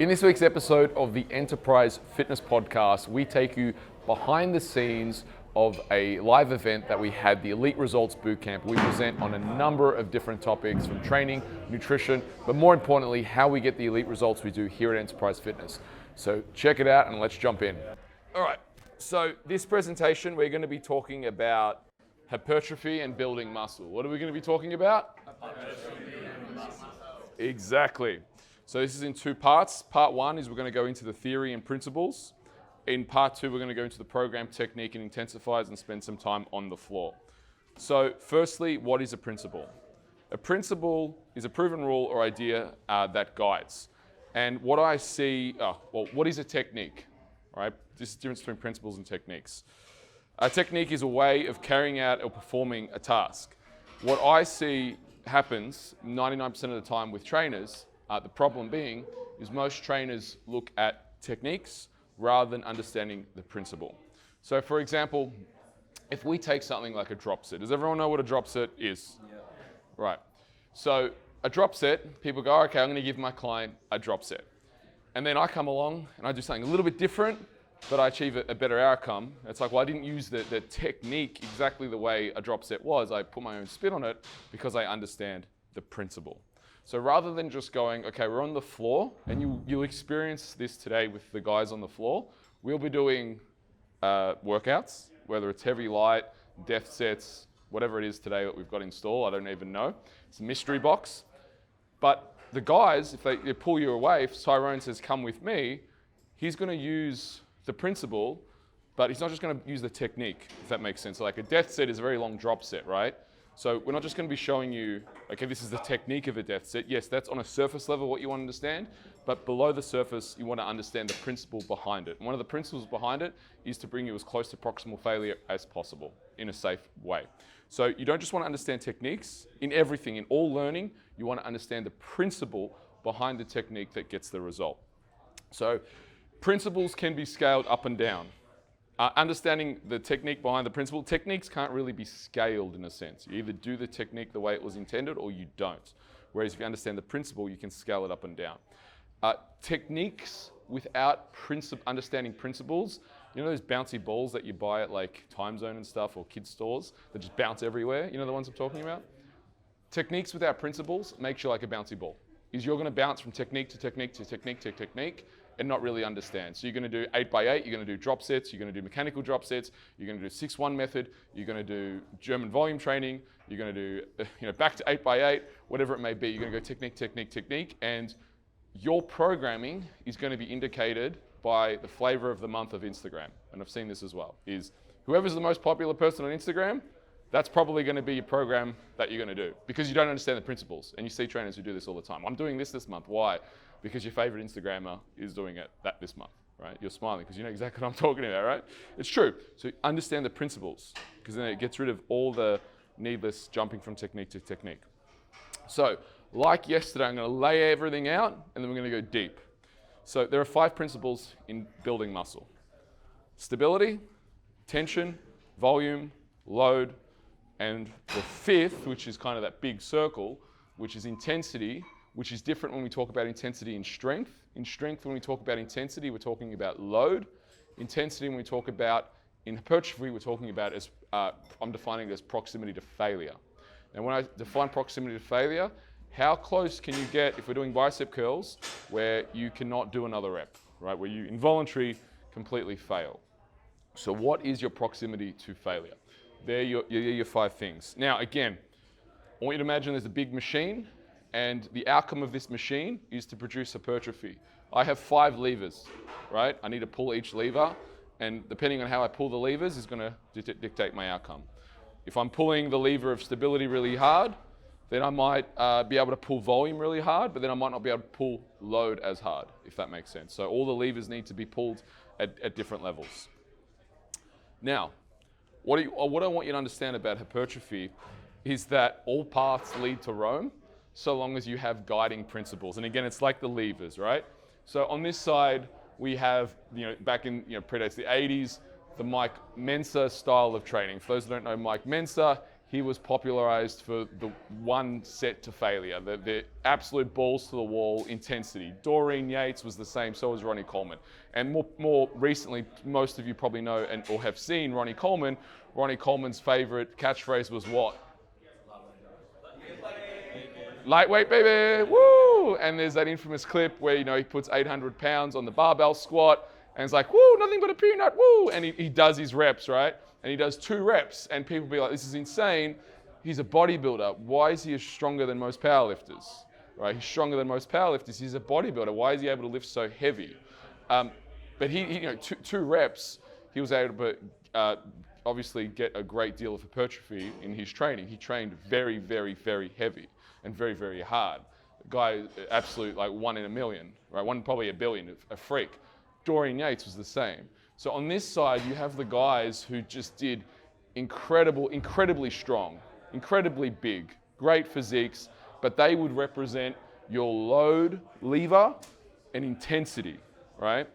In this week's episode of the Enterprise Fitness Podcast, we take you behind the scenes of a live event that we had, the Elite Results Bootcamp. We present on a number of different topics from training, nutrition, but more importantly, how we get the elite results we do here at Enterprise Fitness. So check it out and let's jump in. All right, so this presentation, we're going to be talking about hypertrophy and building muscle. What are we going to be talking about? Hypertrophy and muscle. Exactly. So this is in two parts. Part one is we're going to go into the theory and principles. In part two, we're going to go into the program, technique, and intensifiers and spend some time on the floor. So firstly, what is a principle? A principle is a proven rule or idea that guides. And what I see, what is a technique? Right? This is the difference between principles and techniques. A technique is a way of carrying out or performing a task. What I see happens 99% of the time with trainers, the problem being is most trainers look at techniques rather than understanding the principle. So for example, if we take something like a drop set, does everyone know what a drop set is? Yeah. Right. So a drop set, people go, okay, I'm going to give my client a drop set. And then I come along and I do something a little bit different, but I achieve a better outcome. It's like, well, I didn't use the technique exactly the way a drop set was. I put my own spin on it because I understand the principle. So rather than just going, okay, we're on the floor, and you'll experience this today with the guys on the floor, we'll be doing workouts, whether it's heavy, light, depth sets, whatever it is today that we've got installed, I don't even know. It's a mystery box. But the guys, if they pull you away, if Tyrone says, come with me, he's going to use the principle, but he's not just going to use the technique, if that makes sense. Like a depth set is a very long drop set, right? So we're not just going to be showing you, okay, this is the technique of a depth set. Yes, that's on a surface level what you want to understand, but below the surface, you want to understand the principle behind it. And one of the principles behind it is to bring you as close to proximal failure as possible in a safe way. So you don't just want to understand techniques. In everything, in all learning, you want to understand the principle behind the technique that gets the result. So principles can be scaled up and down. Understanding the technique behind the principle, techniques can't really be scaled in a sense. You either do the technique the way it was intended or you don't. Whereas if you understand the principle, you can scale it up and down. Techniques without understanding principles, you know those bouncy balls that you buy at like Time Zone and stuff or kids stores that just bounce everywhere? You know the ones I'm talking about? Techniques without principles makes you like a bouncy ball. You're going to bounce from technique to technique to technique to technique and not really understand. So you're going to do 8x8, you're going to do drop sets, you're going to do mechanical drop sets, you're going to do 6-1 method, you're going to do German volume training, you're going to do back to 8x8, whatever it may be. You're going to go technique, technique, technique, and your programming is going to be indicated by the flavor of the month of Instagram. And I've seen this as well, is whoever's the most popular person on Instagram, that's probably going to be your program that you're going to do because you don't understand the principles. And you see trainers who do this all the time. I'm doing this month. Why? Because your favorite Instagrammer is doing it this month, right? You're smiling because you know exactly what I'm talking about, right? It's true. So understand the principles because then it gets rid of all the needless jumping from technique to technique. So like yesterday, I'm going to lay everything out and then we're going to go deep. So there are 5 principles in building muscle. Stability, tension, volume, load, and the 5th, which is kind of that big circle, which is intensity, which is different when we talk about intensity in strength. In strength, when we talk about intensity, we're talking about load. Intensity, when we talk about in hypertrophy, we're talking about as, I'm defining it as proximity to failure. And when I define proximity to failure, how close can you get if we're doing bicep curls where you cannot do another rep, right? Where you involuntarily completely fail. So what is your proximity to failure? There are your 5 things. Now, again, I want you to imagine there's a big machine and the outcome of this machine is to produce hypertrophy. I have 5 levers, right? I need to pull each lever, and depending on how I pull the levers is going to dictate my outcome. If I'm pulling the lever of stability really hard, then I might be able to pull volume really hard, but then I might not be able to pull load as hard, if that makes sense. So all the levers need to be pulled at different levels. Now, what I want you to understand about hypertrophy is that all paths lead to Rome, so long as you have guiding principles. And again, it's like the levers, right? So on this side, we have, back in predates the 80s, the Mike Mensa style of training. For those who don't know Mike Mensa, he was popularized for the one set to failure, the absolute balls to the wall intensity. Doreen Yates was the same, so was Ronnie Coleman. And more recently, most of you probably know or have seen Ronnie Coleman. Ronnie Coleman's favorite catchphrase was what? Lightweight, baby, woo! And there's that infamous clip where, he puts 800 pounds on the barbell squat, and it's like, woo, nothing but a peanut, woo! And he does his reps, right? And he does 2 reps, and people be like, this is insane. He's a bodybuilder. Why is he stronger than most powerlifters? Right? He's stronger than most powerlifters. He's a bodybuilder. Why is he able to lift so heavy? But he 2 reps, he was able to obviously get a great deal of hypertrophy in his training. He trained very, very, very heavy and very, very hard. The guy, absolute like 1 in a million, right? Probably a billion, a freak. Dorian Yates was the same. So on this side, you have the guys who just did incredibly strong, incredibly big, great physiques, but they would represent your load, lever, and intensity, right?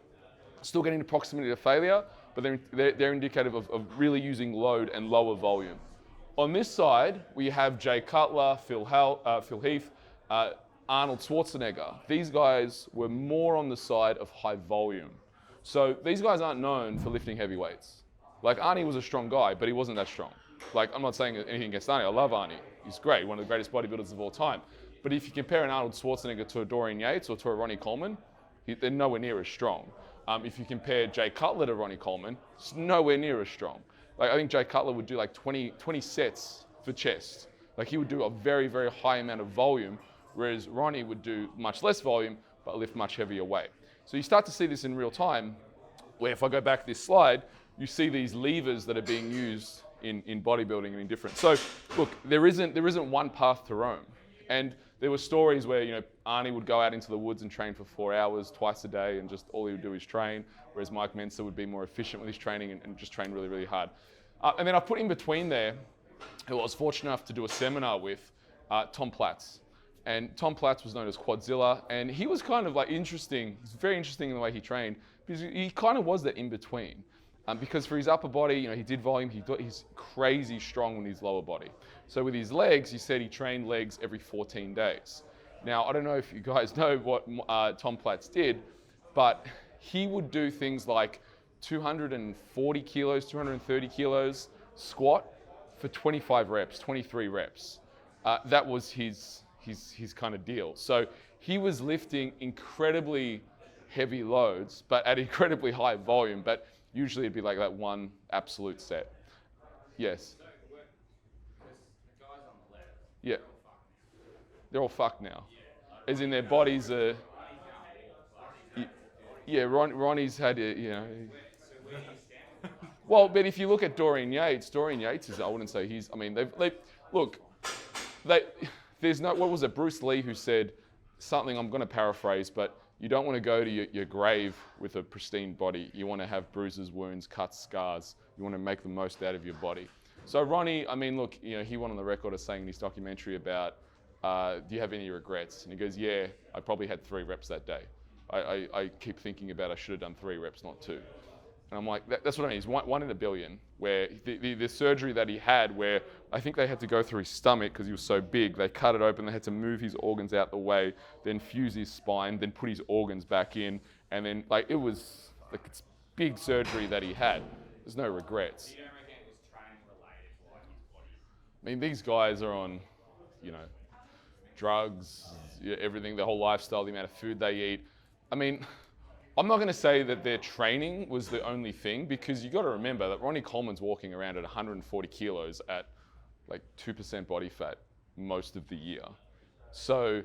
Still getting to proximity to failure, but they're indicative of really using load and lower volume. On this side, we have Jay Cutler, Phil Heath, Arnold Schwarzenegger. These guys were more on the side of high volume. So these guys aren't known for lifting heavy weights. Like Arnie was a strong guy, but he wasn't that strong. Like, I'm not saying anything against Arnie. I love Arnie. He's great, one of the greatest bodybuilders of all time. But if you compare an Arnold Schwarzenegger to a Dorian Yates or to a Ronnie Coleman, they're nowhere near as strong. If you compare Jay Cutler to Ronnie Coleman, it's nowhere near as strong. Like, I think Jay Cutler would do like 20 sets for chest. Like, he would do a very, very high amount of volume, whereas Ronnie would do much less volume, but lift much heavier weight. So you start to see this in real time, where if I go back this slide, you see these levers that are being used in bodybuilding and in different. So look, there isn't one path to Rome. And there were stories where, Arnie would go out into the woods and train for 4 hours twice a day, and just all he would do is train, whereas Mike Mensa would be more efficient with his training and just train really, really hard. And then I put in between there, who I was fortunate enough to do a seminar with, Tom Platz. And Tom Platz was known as Quadzilla, and he was kind of like interesting. He's very interesting in the way he trained, because he kind of was that in between. Because for his upper body, he did volume, he's crazy strong in his lower body. So with his legs, he said he trained legs every 14 days. Now, I don't know if you guys know what Tom Platz did, but he would do things like 240 kilos, 230 kilos squat for 25 reps, 23 reps. That was his kind of deal. So he was lifting incredibly heavy loads, but at incredibly high volume, but usually it'd be like that one absolute set. Yes? So the guys on the left, Yeah. They're all fucked now. Yeah. As in their bodies are... Yeah, Ronnie's had it, So where do you stand? Well, but if you look at Dorian Yates is, I wouldn't say he's, there's no, what was it, Bruce Lee who said something, I'm going to paraphrase, but you don't want to go to your grave with a pristine body. You want to have bruises, wounds, cuts, scars. You want to make the most out of your body. So Ronnie, he went on the record as saying in his documentary about, do you have any regrets? And he goes, yeah, I probably had 3 reps that day. I keep thinking about I should have done 3 reps, not 2. And I'm like, that's what I mean. He's one in a billion, where the surgery that he had, where I think they had to go through his stomach because he was so big. They cut it open. They had to move his organs out the way, then fuse his spine, then put his organs back in. And then, it was it's big surgery that he had. There's no regrets. You don't reckon it was training related to his body? I mean, these guys are on, drugs, everything, their whole lifestyle, the amount of food they eat. I mean, I'm not going to say that their training was the only thing, because you got to remember that Ronnie Coleman's walking around at 140 kilos at 2% body fat most of the year. So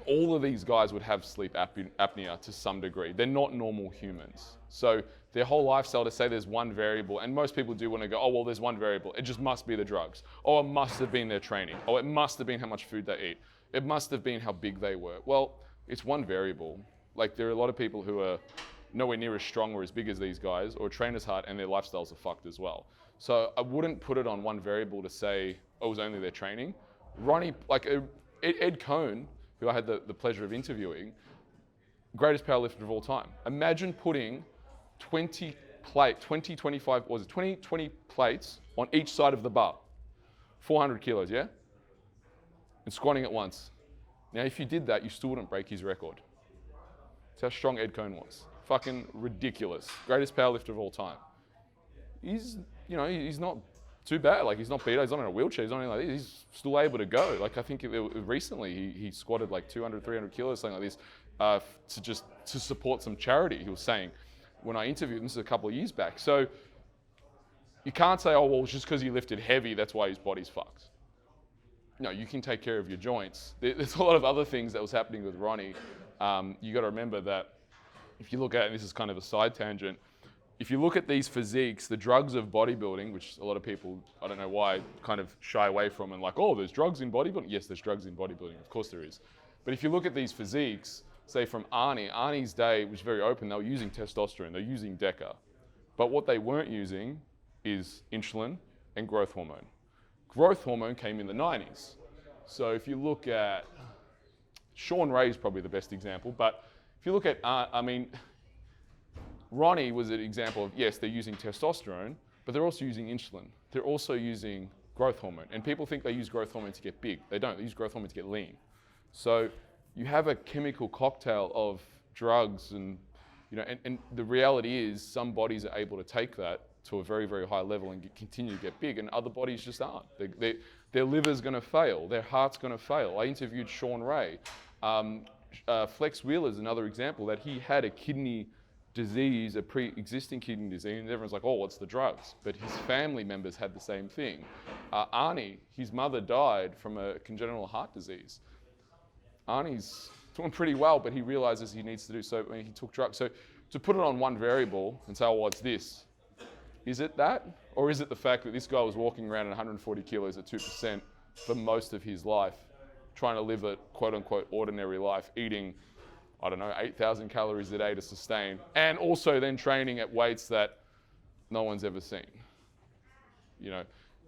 all of these guys would have sleep apnea to some degree. They're not normal humans. So their whole lifestyle, to say there's one variable, and most people do want to go, oh, well, there's one variable. It just must be the drugs. Oh, it must have been their training. Oh, it must have been how much food they eat. It must have been how big they were. Well, it's one variable. There are a lot of people who are nowhere near as strong or as big as these guys, or train as hard, and their lifestyles are fucked as well. So I wouldn't put it on one variable to say, oh, it was only their training. Ronnie, Ed Cohn, who I had the pleasure of interviewing, greatest powerlifter of all time. Imagine putting 20 plates on each side of the bar 400 kilos, yeah? And squatting at once. Now, if you did that, you still wouldn't break his record. That's how strong Ed Cohn was. Fucking ridiculous. Greatest powerlifter of all time. He's not too bad. Like, he's not beat. He's not in a wheelchair. He's not anything like this. He's still able to go. Like, I think recently he squatted like 200, 300 kilos, something like this, to support some charity, he was saying, when I interviewed him. This is a couple of years back. So you can't say, oh, well, just because he lifted heavy, that's why his body's fucked. No, you can take care of your joints. There's a lot of other things that was happening with Ronnie. You got to remember that if you look at, and this is kind of a side tangent, if you look at these physiques, the drugs of bodybuilding, which a lot of people, I don't know why, kind of shy away from and like, oh, there's drugs in bodybuilding. Yes, there's drugs in bodybuilding. Of course there is. But if you look at these physiques, say from Arnie's day was very open. They were using testosterone. They're using DECA. But what they weren't using is insulin and growth hormone. Growth hormone came in the 90s. So if you look at, Sean Ray is probably the best example, but if you look at, Ronnie was an example of, yes, they're using testosterone, but they're also using insulin. They're also using growth hormone. And people think they use growth hormone to get big. They don't. They use growth hormone to get lean. So you have a chemical cocktail of drugs and the reality is some bodies are able to take that to a very, very high level and continue to get big, and other bodies just aren't. Their liver's going to fail. Their heart's going to fail. I interviewed Sean Ray. Flex Wheeler is another example that he had a kidney disease, a pre-existing kidney disease, and everyone's like, oh, what's the drugs? But his family members had the same thing. Arnie, his mother died from a congenital heart disease. Arnie's doing pretty well, but he realizes he needs to do so. He took drugs. So to put it on one variable and say, oh, well, it's this. Is it that? Or is it the fact that this guy was walking around at 140 kilos at 2% for most of his life, trying to live a quote unquote ordinary life, eating, 8,000 calories a day to sustain, and also then training at weights that no one's ever seen?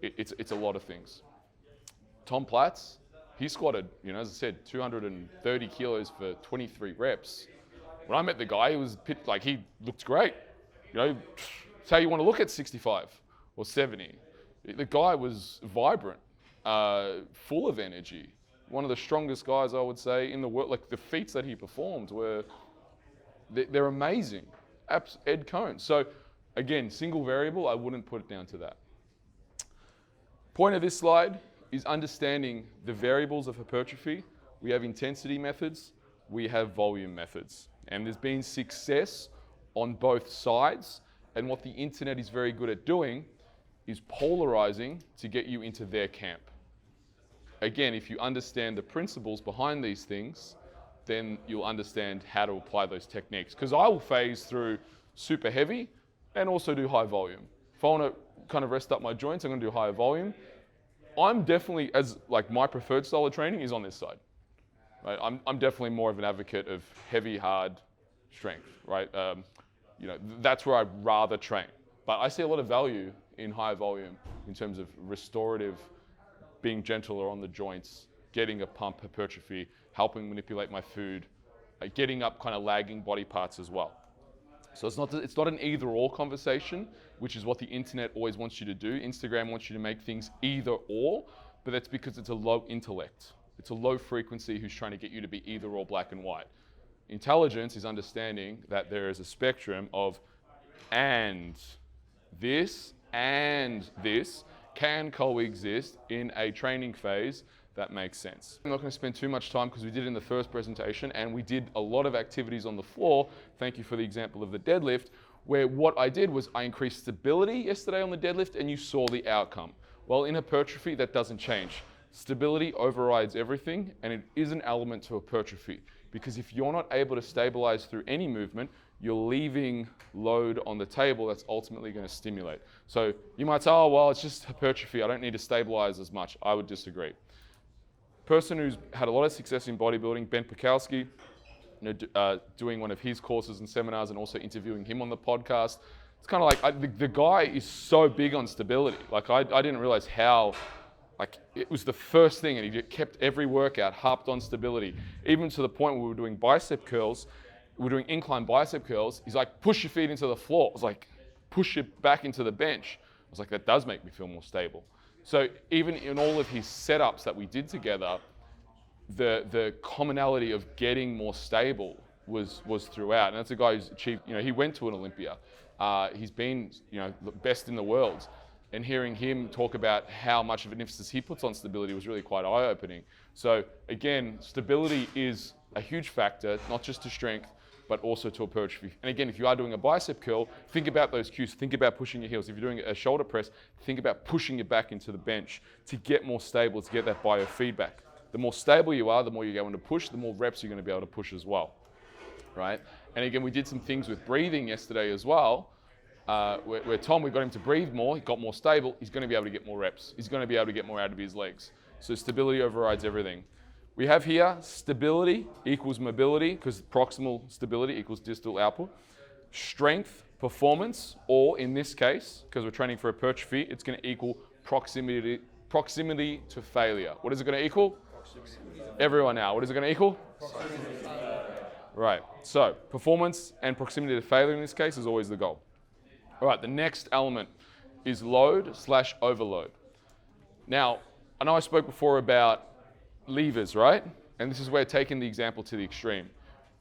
It's a lot of things. Tom Platz, he squatted, as I said, 230 kilos for 23 reps. When I met the guy, he looked great. It's how you want to look at 65 or 70. The guy was vibrant, full of energy. One of the strongest guys, I would say, in the world. Like, the feats that he performed they're amazing. Ed Cohn. So again, single variable, I wouldn't put it down to that. Point of this slide is understanding the variables of hypertrophy. We have intensity methods, we have volume methods. And there's been success on both sides. And what the internet is very good at doing is polarizing to get you into their camp. Again, if you understand the principles behind these things, then you'll understand how to apply those techniques. Because I will phase through super heavy and also do high volume. If I want to kind of rest up my joints, I'm going to do higher volume. I'm definitely, my preferred style of training is on this side. Right? I'm definitely more of an advocate of heavy, hard strength, right? That's where I'd rather train. But I see a lot of value in high volume in terms of restorative, being gentler on the joints, getting a pump, hypertrophy, helping manipulate my food, getting up kind of lagging body parts as well. So it's not an either-or conversation, which is what the internet always wants you to do. Instagram wants you to make things either-or, but that's because it's a low intellect. It's a low frequency who's trying to get you to be either-or, black and white. Intelligence is understanding that there is a spectrum of and this can coexist in a training phase that makes sense. I'm not going to spend too much time because we did it in the first presentation and we did a lot of activities on the floor. Thank you for the example of the deadlift, where what I did was I increased stability yesterday on the deadlift and you saw the outcome. Well, in hypertrophy, that doesn't change. Stability overrides everything, and it is an element to hypertrophy. Because if you're not able to stabilize through any movement, you're leaving load on the table that's ultimately going to stimulate. So you might say, oh, well, it's just hypertrophy. I don't need to stabilize as much. I would disagree. Person who's had a lot of success in bodybuilding, Ben Pikowski, doing one of his courses and seminars and also interviewing him on the podcast. It's kind of like, the guy is so big on stability. Like, I didn't realize how, it was the first thing, and he kept every workout harped on stability, even to the point where we were doing bicep curls, we were doing incline bicep curls. He's like, push your feet into the floor. I was like, push it back into the bench. I was like, that does make me feel more stable. So even in all of his setups that we did together, the commonality of getting more stable was throughout. And that's a guy who's achieved, he went to an Olympia. He's been, the best in the world. And hearing him talk about how much of an emphasis he puts on stability was really quite eye-opening. So again, stability is a huge factor, not just to strength, but also to hypertrophy. And again, if you are doing a bicep curl, think about those cues. Think about pushing your heels. If you're doing a shoulder press, think about pushing your back into the bench to get more stable, to get that biofeedback. The more stable you are, the more you're going to push, the more reps you're going to be able to push as well, right? And again, we did some things with breathing yesterday as well, where Tom, we got him to breathe more, he got more stable, he's going to be able to get more reps. He's going to be able to get more out of his legs. So stability overrides everything. We have here stability equals mobility, because proximal stability equals distal output. Strength, performance, or in this case, because we're training for hypertrophy, it's going to equal proximity to failure. What is it going to equal? Everyone now. What is it going to equal? Right. So performance and proximity to failure in this case is always the goal. All right. The next element is load/overload. Now, I know I spoke before about levers, right? And this is where taking the example to the extreme.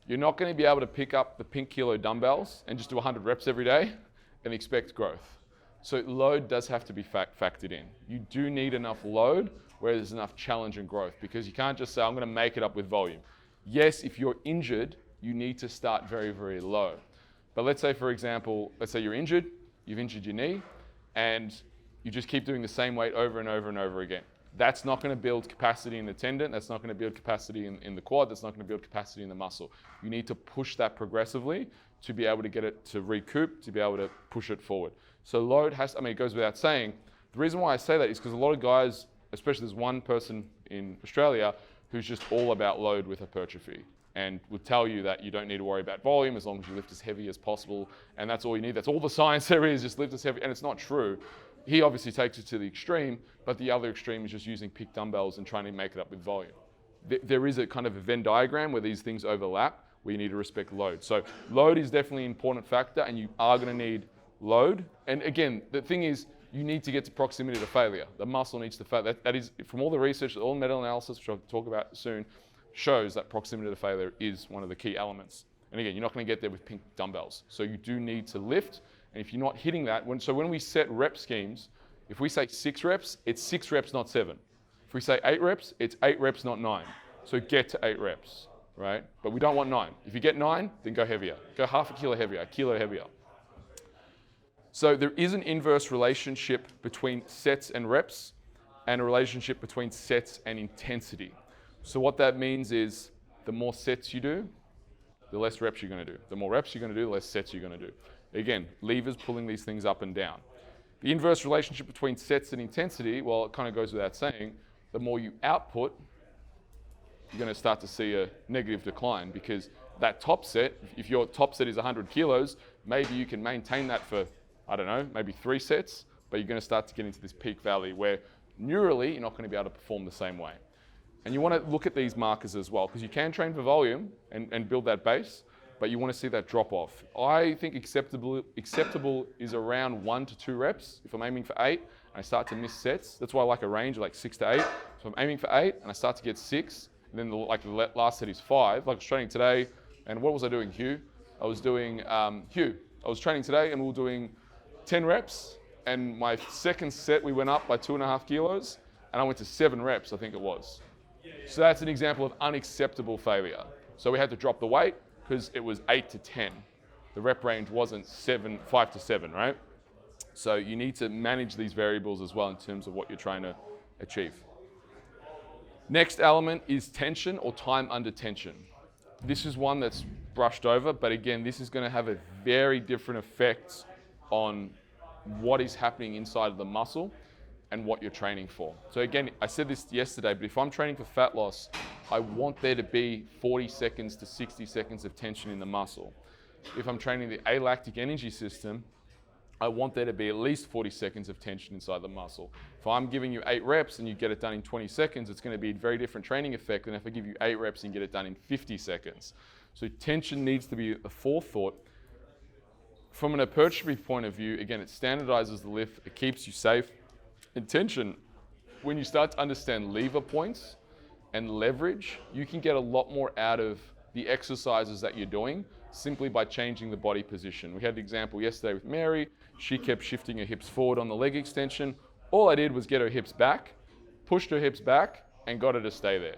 You're not going to be able to pick up the pink kilo dumbbells and just do 100 reps every day and expect growth. So load does have to be factored in. You do need enough load where there's enough challenge and growth, because you can't just say, I'm going to make it up with volume. Yes, if you're injured, you need to start very, very low. But let's say, for example, let's say you're injured, you've injured your knee, and you just keep doing the same weight over and over and over again. That's not going to build capacity in the tendon. That's not going to build capacity in the quad. That's not going to build capacity in the muscle. You need to push that progressively to be able to get it to recoup, to be able to push it forward. So load has, it goes without saying. The reason why I say that is because a lot of guys, especially there's one person in Australia who's just all about load with hypertrophy and would tell you that you don't need to worry about volume as long as you lift as heavy as possible, and that's all you need. That's all the science there is, just lift as heavy, and it's not true. He obviously takes it to the extreme, but the other extreme is just using pick dumbbells and trying to make it up with volume. There is a kind of a Venn diagram where these things overlap, where you need to respect load. So load is definitely an important factor, and you are going to need load. And again, the thing is, you need to get to proximity to failure. The muscle needs to fail. That is, from all the research, all meta-analysis, which I'll talk about soon, shows that proximity to failure is one of the key elements. And again, you're not going to get there with pink dumbbells. So you do need to lift. And if you're not hitting that, when we set rep schemes, if we say 6 reps, it's 6 reps, not 7. If we say 8 reps, it's 8 reps, not 9. So get to 8 reps, right? But we don't want 9. If you get 9, then go heavier. Go half a kilo heavier, a kilo heavier. So there is an inverse relationship between sets and reps, and a relationship between sets and intensity. So what that means is the more sets you do, the less reps you're going to do. The more reps you're going to do, the less sets you're going to do. Again, levers pulling these things up and down. The inverse relationship between sets and intensity, well, it kind of goes without saying, the more you output, you're going to start to see a negative decline, because that top set, if your top set is 100 kilos, maybe you can maintain that for, I don't know, maybe 3 sets, but you're going to start to get into this peak valley where neurally you're not going to be able to perform the same way. And you want to look at these markers as well, because you can train for volume and build that base, but you want to see that drop off. I think acceptable is around 1 to 2 reps. If I'm aiming for 8 and I start to miss sets, that's why I like a range of like 6 to 8. So I'm aiming for 8 and I start to get 6, and then the last set is 5. Like I was training today, and what was I doing, Hugh? I was doing, I was training today and we were doing 10 reps, and my second set we went up by 2.5 kilos, and I went to 7 reps, I think it was. So that's an example of unacceptable failure. So we had to drop the weight because it was 8 to 10. The rep range wasn't 5 to 7, right? So you need to manage these variables as well in terms of what you're trying to achieve. Next element is tension or time under tension. This is one that's brushed over, but again, this is going to have a very different effect on what is happening inside of the muscle and what you're training for. So again, I said this yesterday, but if I'm training for fat loss, I want there to be 40 seconds to 60 seconds of tension in the muscle. If I'm training the alactic energy system, I want there to be at least 40 seconds of tension inside the muscle. If I'm giving you 8 reps and you get it done in 20 seconds, it's going to be a very different training effect than if I give you 8 reps and get it done in 50 seconds. So tension needs to be a forethought. From an hypertrophy point of view, again, it standardizes the lift, it keeps you safe. And tension when you start to understand lever points and leverage, you can get a lot more out of the exercises that you're doing simply by changing the body position. We had an example yesterday with Mary. She kept shifting her hips forward on the leg extension. All I did was get her hips back, pushed her hips back, and got her to stay there.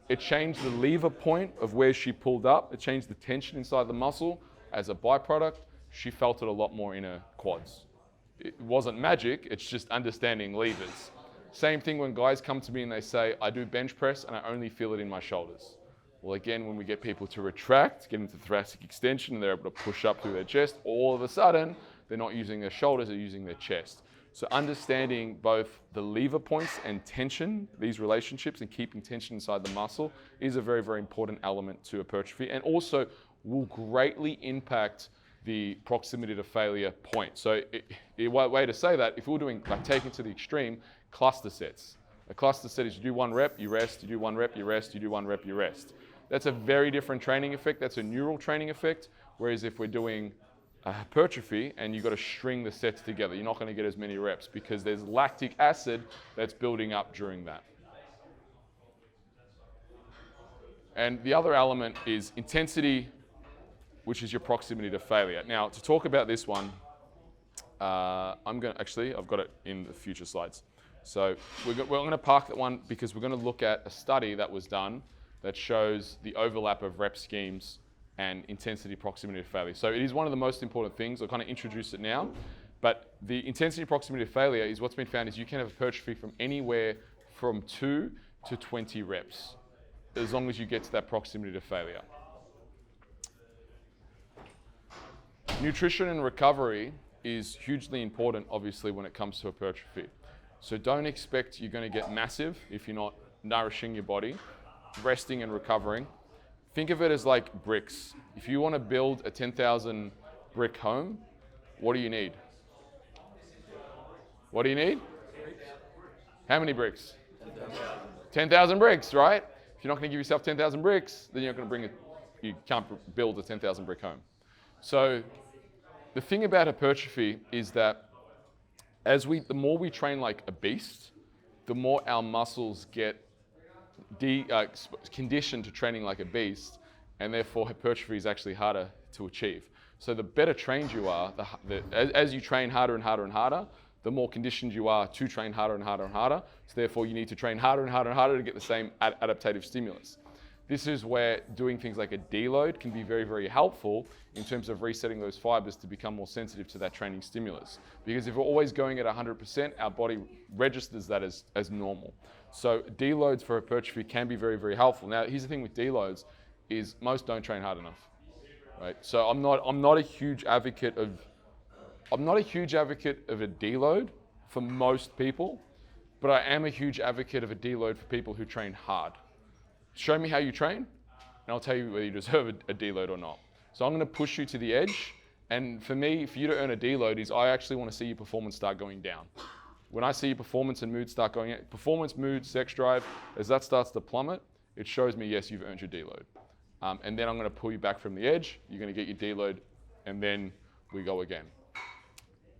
It changed the lever point of where she pulled up. It changed the tension inside the muscle. As a byproduct, she felt it a lot more in her quads. It wasn't magic, it's just understanding levers. Same thing when guys come to me and they say, I do bench press and I only feel it in my shoulders. Well, again, when we get people to retract, get into thoracic extension, and they're able to push up through their chest, all of a sudden, they're not using their shoulders, they're using their chest. So understanding both the lever points and tension, these relationships, and keeping tension inside the muscle is a very, very important element to hypertrophy, and also will greatly impact the proximity to failure point. So a way to say that, if we're doing, like taking to the extreme, cluster sets. A cluster set is you do 1 rep, you rest, you do 1 rep, you rest, you do 1 rep, you rest. That's a very different training effect. That's a neural training effect. Whereas if we're doing a hypertrophy and you've got to string the sets together, you're not going to get as many reps because there's lactic acid that's building up during that. And the other element is intensity, which is your proximity to failure. Now, to talk about this one, I've got it in the future slides. So we're going to park that one because we're going to look at a study that was done that shows the overlap of rep schemes and intensity proximity to failure. So it is one of the most important things. I'll kind of introduce it now. But the intensity proximity to failure is what's been found is you can have hypertrophy from anywhere from 2 to 20 reps, as long as you get to that proximity to failure. Nutrition and recovery is hugely important, obviously, when it comes to hypertrophy. So don't expect you're going to get massive if you're not nourishing your body, resting and recovering. Think of it as like bricks. If you want to build a 10,000 brick home, what do you need? What do you need? How many bricks? 10,000 bricks, right? If you're not going to give yourself 10,000 bricks, then you're not going to you can't build a 10,000 brick home. So the thing about hypertrophy is that the more we train like a beast, the more our muscles get conditioned to training like a beast, and therefore hypertrophy is actually harder to achieve. So the better trained you are, as you train harder and harder and harder, the more conditioned you are to train harder and harder and harder. So therefore you need to train harder and harder and harder to get the same adaptive stimulus. This is where doing things like a deload can be very, very helpful in terms of resetting those fibers to become more sensitive to that training stimulus. Because if we're always going at 100%, our body registers that as normal. So deloads for hypertrophy can be very, very helpful. Now, here's the thing with deloads is most don't train hard enough, right? So I'm not a huge advocate of a deload for most people, but I am a huge advocate of a deload for people who train hard. Show me how you train, and I'll tell you whether you deserve a deload or not. So I'm going to push you to the edge, and for me, for you to earn a deload is I actually want to see your performance start going down. When I see your performance and mood start going, performance, mood, sex drive, as that starts to plummet, it shows me, yes, you've earned your deload. And then I'm going to pull you back from the edge, you're going to get your deload, and then we go again.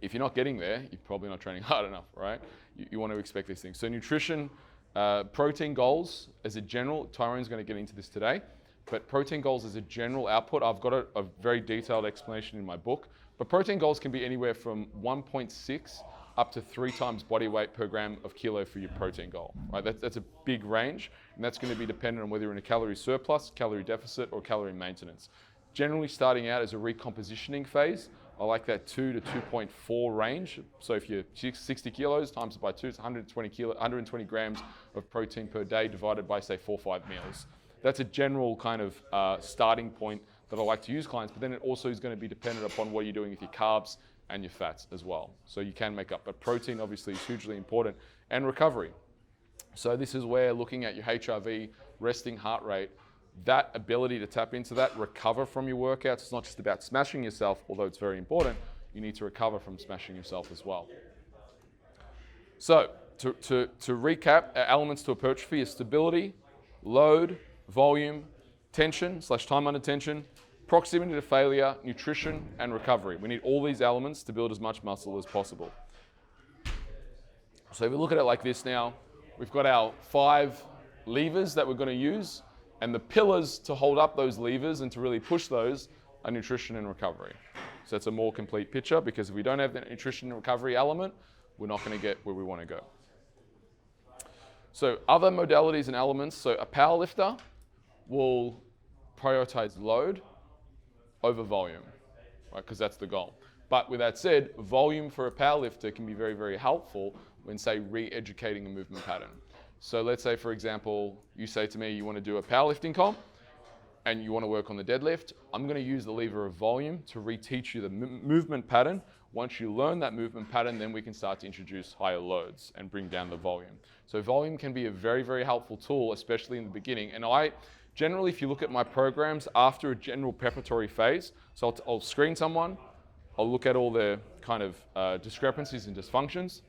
If you're not getting there, you're probably not training hard enough, right? You want to expect these things. So nutrition, protein goals as a general, Tyrone's going to get into this today, but protein goals as a general output, I've got a very detailed explanation in my book, but protein goals can be anywhere from 1.6 up to 3 times body weight per gram of kilo for your protein goal, right? That's a big range, and that's going to be dependent on whether you're in a calorie surplus, calorie deficit, or calorie maintenance. Generally starting out as a recompositioning phase, I like that 2 to 2.4 range. So if you're 60 kilos times it by 2, it's 120 grams of protein per day divided by, say, 4 or 5 meals. That's a general kind of starting point that I like to use clients, but then it also is going to be dependent upon what you're doing with your carbs and your fats as well. So you can make up, but protein obviously is hugely important, and recovery. So this is where looking at your HRV, resting heart rate, that ability to tap into that, recover from your workouts. It's not just about smashing yourself, although it's very important. You need to recover from smashing yourself as well. So to recap, our elements to hypertrophy is stability, load, volume, tension / time under tension, proximity to failure, nutrition, and recovery. We need all these elements to build as much muscle as possible. So if we look at it like this now, we've got our 5 levers that we're going to use, and the pillars to hold up those levers and to really push those are nutrition and recovery. So it's a more complete picture, because if we don't have the nutrition and recovery element, we're not going to get where we want to go. So other modalities and elements, so a powerlifter will prioritize load over volume, right? Because that's the goal. But with that said, volume for a powerlifter can be very, very helpful when, say, re-educating a movement pattern. So let's say, for example, you say to me, you want to do a powerlifting comp and you want to work on the deadlift. I'm going to use the lever of volume to reteach you the movement pattern. Once you learn that movement pattern, then we can start to introduce higher loads and bring down the volume. So volume can be a very, very helpful tool, especially in the beginning. And I generally, if you look at my programs after a general preparatory phase, so I'll screen someone, I'll look at all their kind of discrepancies and dysfunctions.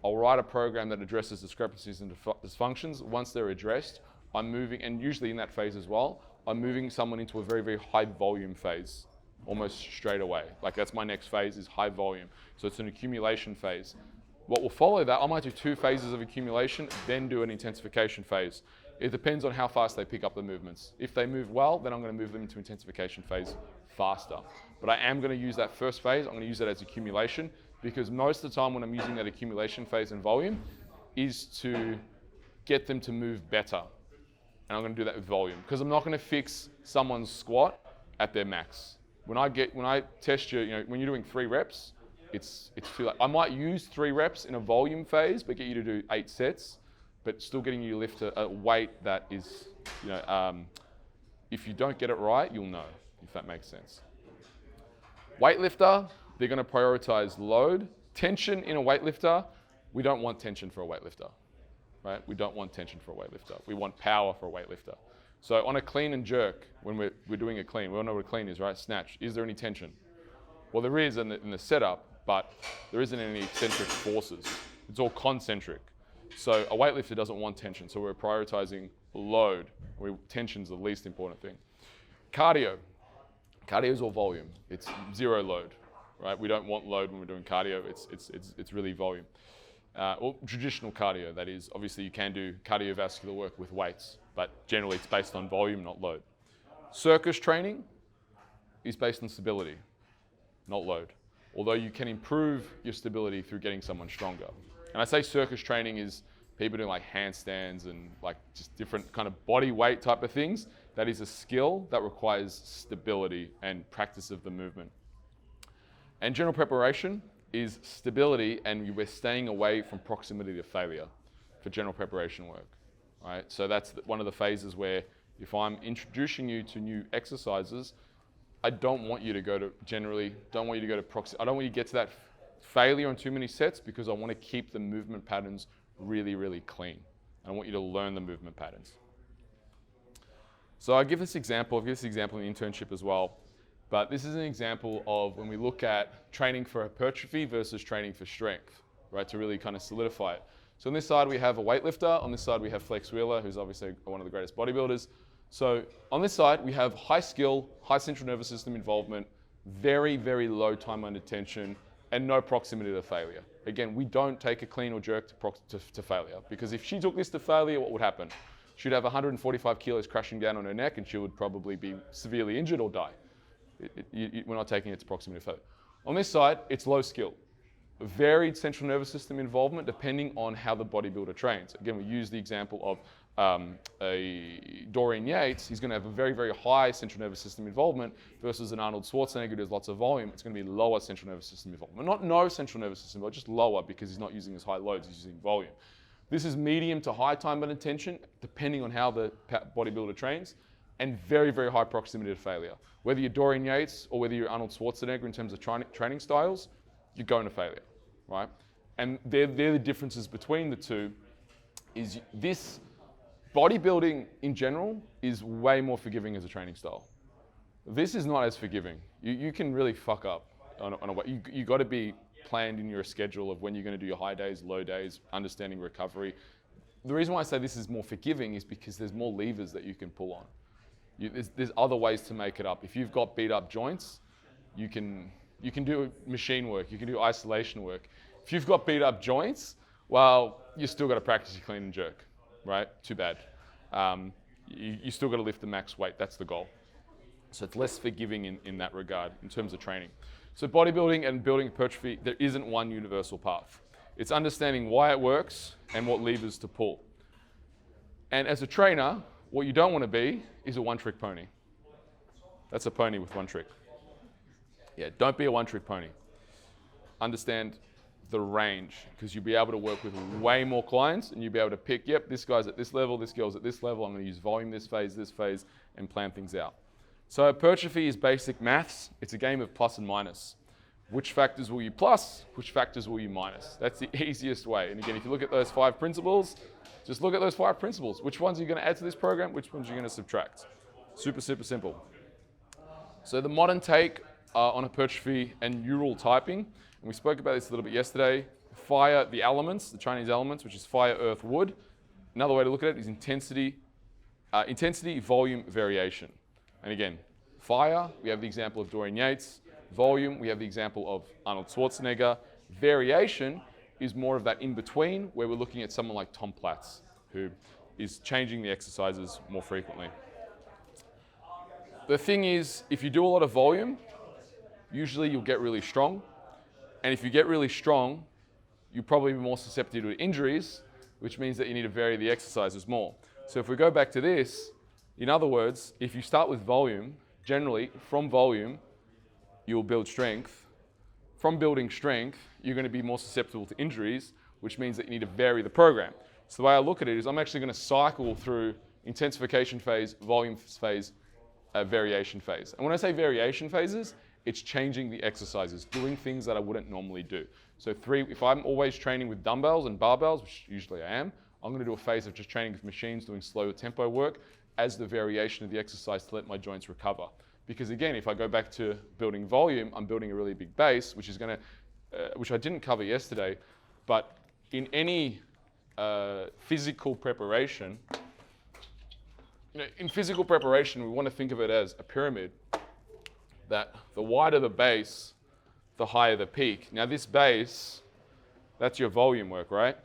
I'll write a program that addresses discrepancies and dysfunctions. Once they're addressed, I'm moving, and usually in that phase as well, I'm moving someone into a very, very high volume phase, almost straight away. Like that's my next phase, is high volume. So it's an accumulation phase. What will follow that, I might do 2 phases of accumulation, then do an intensification phase. It depends on how fast they pick up the movements. If they move well, then I'm going to move them into intensification phase faster. But I am going to use that first phase, I'm going to use that as accumulation, because most of the time when I'm using that accumulation phase and volume is to get them to move better. And I'm going to do that with volume, because I'm not going to fix someone's squat at their max. When I test you, when you're doing 3 reps, it's too late. I might use 3 reps in a volume phase, but get you to do 8 sets, but still getting you to lift a weight that is, if you don't get it right, you'll know, if that makes sense. Weightlifter, they're going to prioritize load. Tension in a weightlifter, we don't want tension for a weightlifter, right? We don't want tension for a weightlifter. We want power for a weightlifter. So on a clean and jerk, when we're doing a clean, we all know what a clean is, right? Snatch, is there any tension? Well, there is in the setup, but there isn't any eccentric forces. It's all concentric. So a weightlifter doesn't want tension, so we're prioritizing load. Tension's the least important thing. Cardio. Cardio is all volume. It's 0 load, right? We don't want load when we're doing cardio. It's really volume. Or traditional cardio, that is. Obviously, you can do cardiovascular work with weights, but generally it's based on volume, not load. Circus training is based on stability, not load. Although you can improve your stability through getting someone stronger. And I say circus training is people doing like handstands and like just different kind of body weight type of things. That is a skill that requires stability and practice of the movement. And general preparation is stability, and we're staying away from proximity to failure for general preparation work, right? So that's one of the phases where if I'm introducing you to new exercises, I don't want you to go to I don't want you to get to that failure on too many sets, because I want to keep the movement patterns really, really clean. I want you to learn the movement patterns. So I'll give this example in the internship as well. But this is an example of when we look at training for hypertrophy versus training for strength, right? To really kind of solidify it. So on this side, we have a weightlifter. On this side, we have Flex Wheeler, who's obviously one of the greatest bodybuilders. So on this side, we have high skill, high central nervous system involvement, very, very low time under tension, and no proximity to failure. Again, we don't take a clean or jerk to failure, because if she took this to failure, what would happen? She'd have 145 kilos crashing down on her neck, and she would probably be severely injured or die. We're not taking it to proximity to failure. On this side, it's low skill. Varied central nervous system involvement depending on how the bodybuilder trains. Again, we use the example of a Dorian Yates. He's going to have a very, very high central nervous system involvement versus an Arnold Schwarzenegger who does lots of volume. It's going to be lower central nervous system involvement. Not no central nervous system, but just lower, because he's not using as high loads, he's using volume. This is medium to high time under tension, depending on how the bodybuilder trains, and very, very high proximity to failure. Whether you're Dorian Yates or whether you're Arnold Schwarzenegger in terms of training styles, you're going to failure, right? And they're the differences between the two. Is this bodybuilding in general is way more forgiving as a training style. This is not as forgiving. You can really fuck up on a way. You got to be planned in your schedule of when you're going to do your high days, low days, understanding recovery. The reason why I say this is more forgiving is because there's more levers that you can pull on. There's other ways to make it up. If you've got beat up joints, you can do machine work, you can do isolation work. If you've got beat up joints, Well, you still got to practice your clean and jerk, right? Too bad. You still got to lift the max weight. That's the goal. So it's less forgiving in that regard in terms of training. So bodybuilding and building hypertrophy, there isn't one universal path. It's understanding why it works and what levers to pull. And as a trainer, what you don't want to be is a one-trick pony. That's a pony with one trick. Yeah, don't be a one-trick pony. Understand the range, because you'll be able to work with way more clients and you'll be able to pick, yep, this guy's at this level, this girl's at this level, I'm going to use volume this phase, and plan things out. So hypertrophy is basic maths. It's a game of plus and minus. Which factors will you plus? Which factors will you minus? That's the easiest way. And again, if you look at those 5 principles, just look at those 5 principles. Which ones are you going to add to this program? Which ones are you going to subtract? Super, super simple. So the modern take on hypertrophy and neural typing, and we spoke about this a little bit yesterday, fire, the elements, the Chinese elements, which is fire, earth, wood. Another way to look at it is intensity, volume, variation. And again, fire, we have the example of Dorian Yates. Volume, we have the example of Arnold Schwarzenegger. Variation is more of that in-between, where we're looking at someone like Tom Platz, who is changing the exercises more frequently. The thing is, if you do a lot of volume, usually you'll get really strong. And if you get really strong, you'll probably be more susceptible to injuries, which means that you need to vary the exercises more. So if we go back to this, in other words, if you start with volume, generally from volume, you'll build strength. From building strength, you're going to be more susceptible to injuries, which means that you need to vary the program. So the way I look at it is I'm actually going to cycle through intensification phase, volume phase, variation phase. And when I say variation phases, it's changing the exercises, doing things that I wouldn't normally do. So if I'm always training with dumbbells and barbells, which usually I am, I'm going to do a phase of just training with machines, doing slow tempo work as the variation of the exercise to let my joints recover. Because again, if I go back to building volume, I'm building a really big base, which is going to, which I didn't cover yesterday, but in any physical preparation, in physical preparation, we want to think of it as a pyramid, that the wider the base, the higher the peak. Now this base, that's your volume work, right?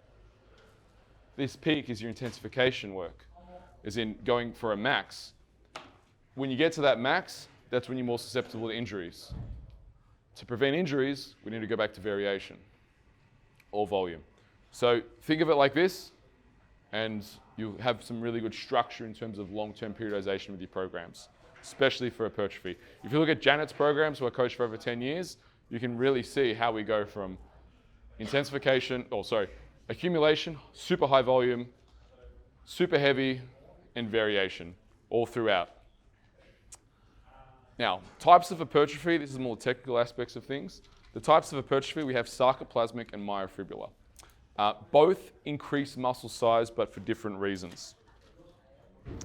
This peak is your intensification work, as in going for a max. When you get to that max, that's when you're more susceptible to injuries. To prevent injuries, we need to go back to variation or volume. So think of it like this, and you'll have some really good structure in terms of long-term periodization with your programs, especially for hypertrophy. If you look at Janet's programs, who I coached for over 10 years, you can really see how we go from accumulation, super high volume, super heavy, and variation all throughout. Now, types of hypertrophy, this is more technical aspects of things. The types of hypertrophy, we have sarcoplasmic and myofibrillar. Both increase muscle size, but for different reasons.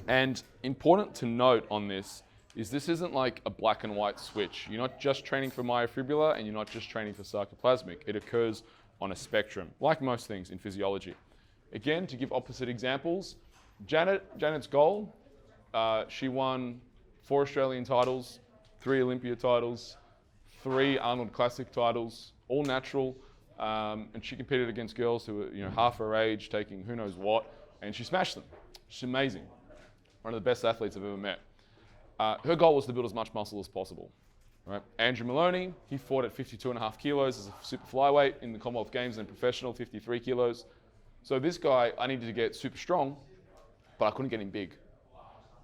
And important to note on this is this isn't like a black and white switch. You're not just training for myofibrillar and you're not just training for sarcoplasmic. It occurs on a spectrum, like most things in physiology. Again, to give opposite examples, Janet's goal, she won 4 Australian titles, 3 Olympia titles, 3 Arnold Classic titles, all natural, and she competed against girls who were half her age, taking who knows what, and she smashed them. She's amazing. One of the best athletes I've ever met. Her goal was to build as much muscle as possible. Right? Andrew Maloney, he fought at 52.5 kilos as a super flyweight in the Commonwealth Games and professional, 53 kilos. So this guy, I needed to get super strong, but I couldn't get him big,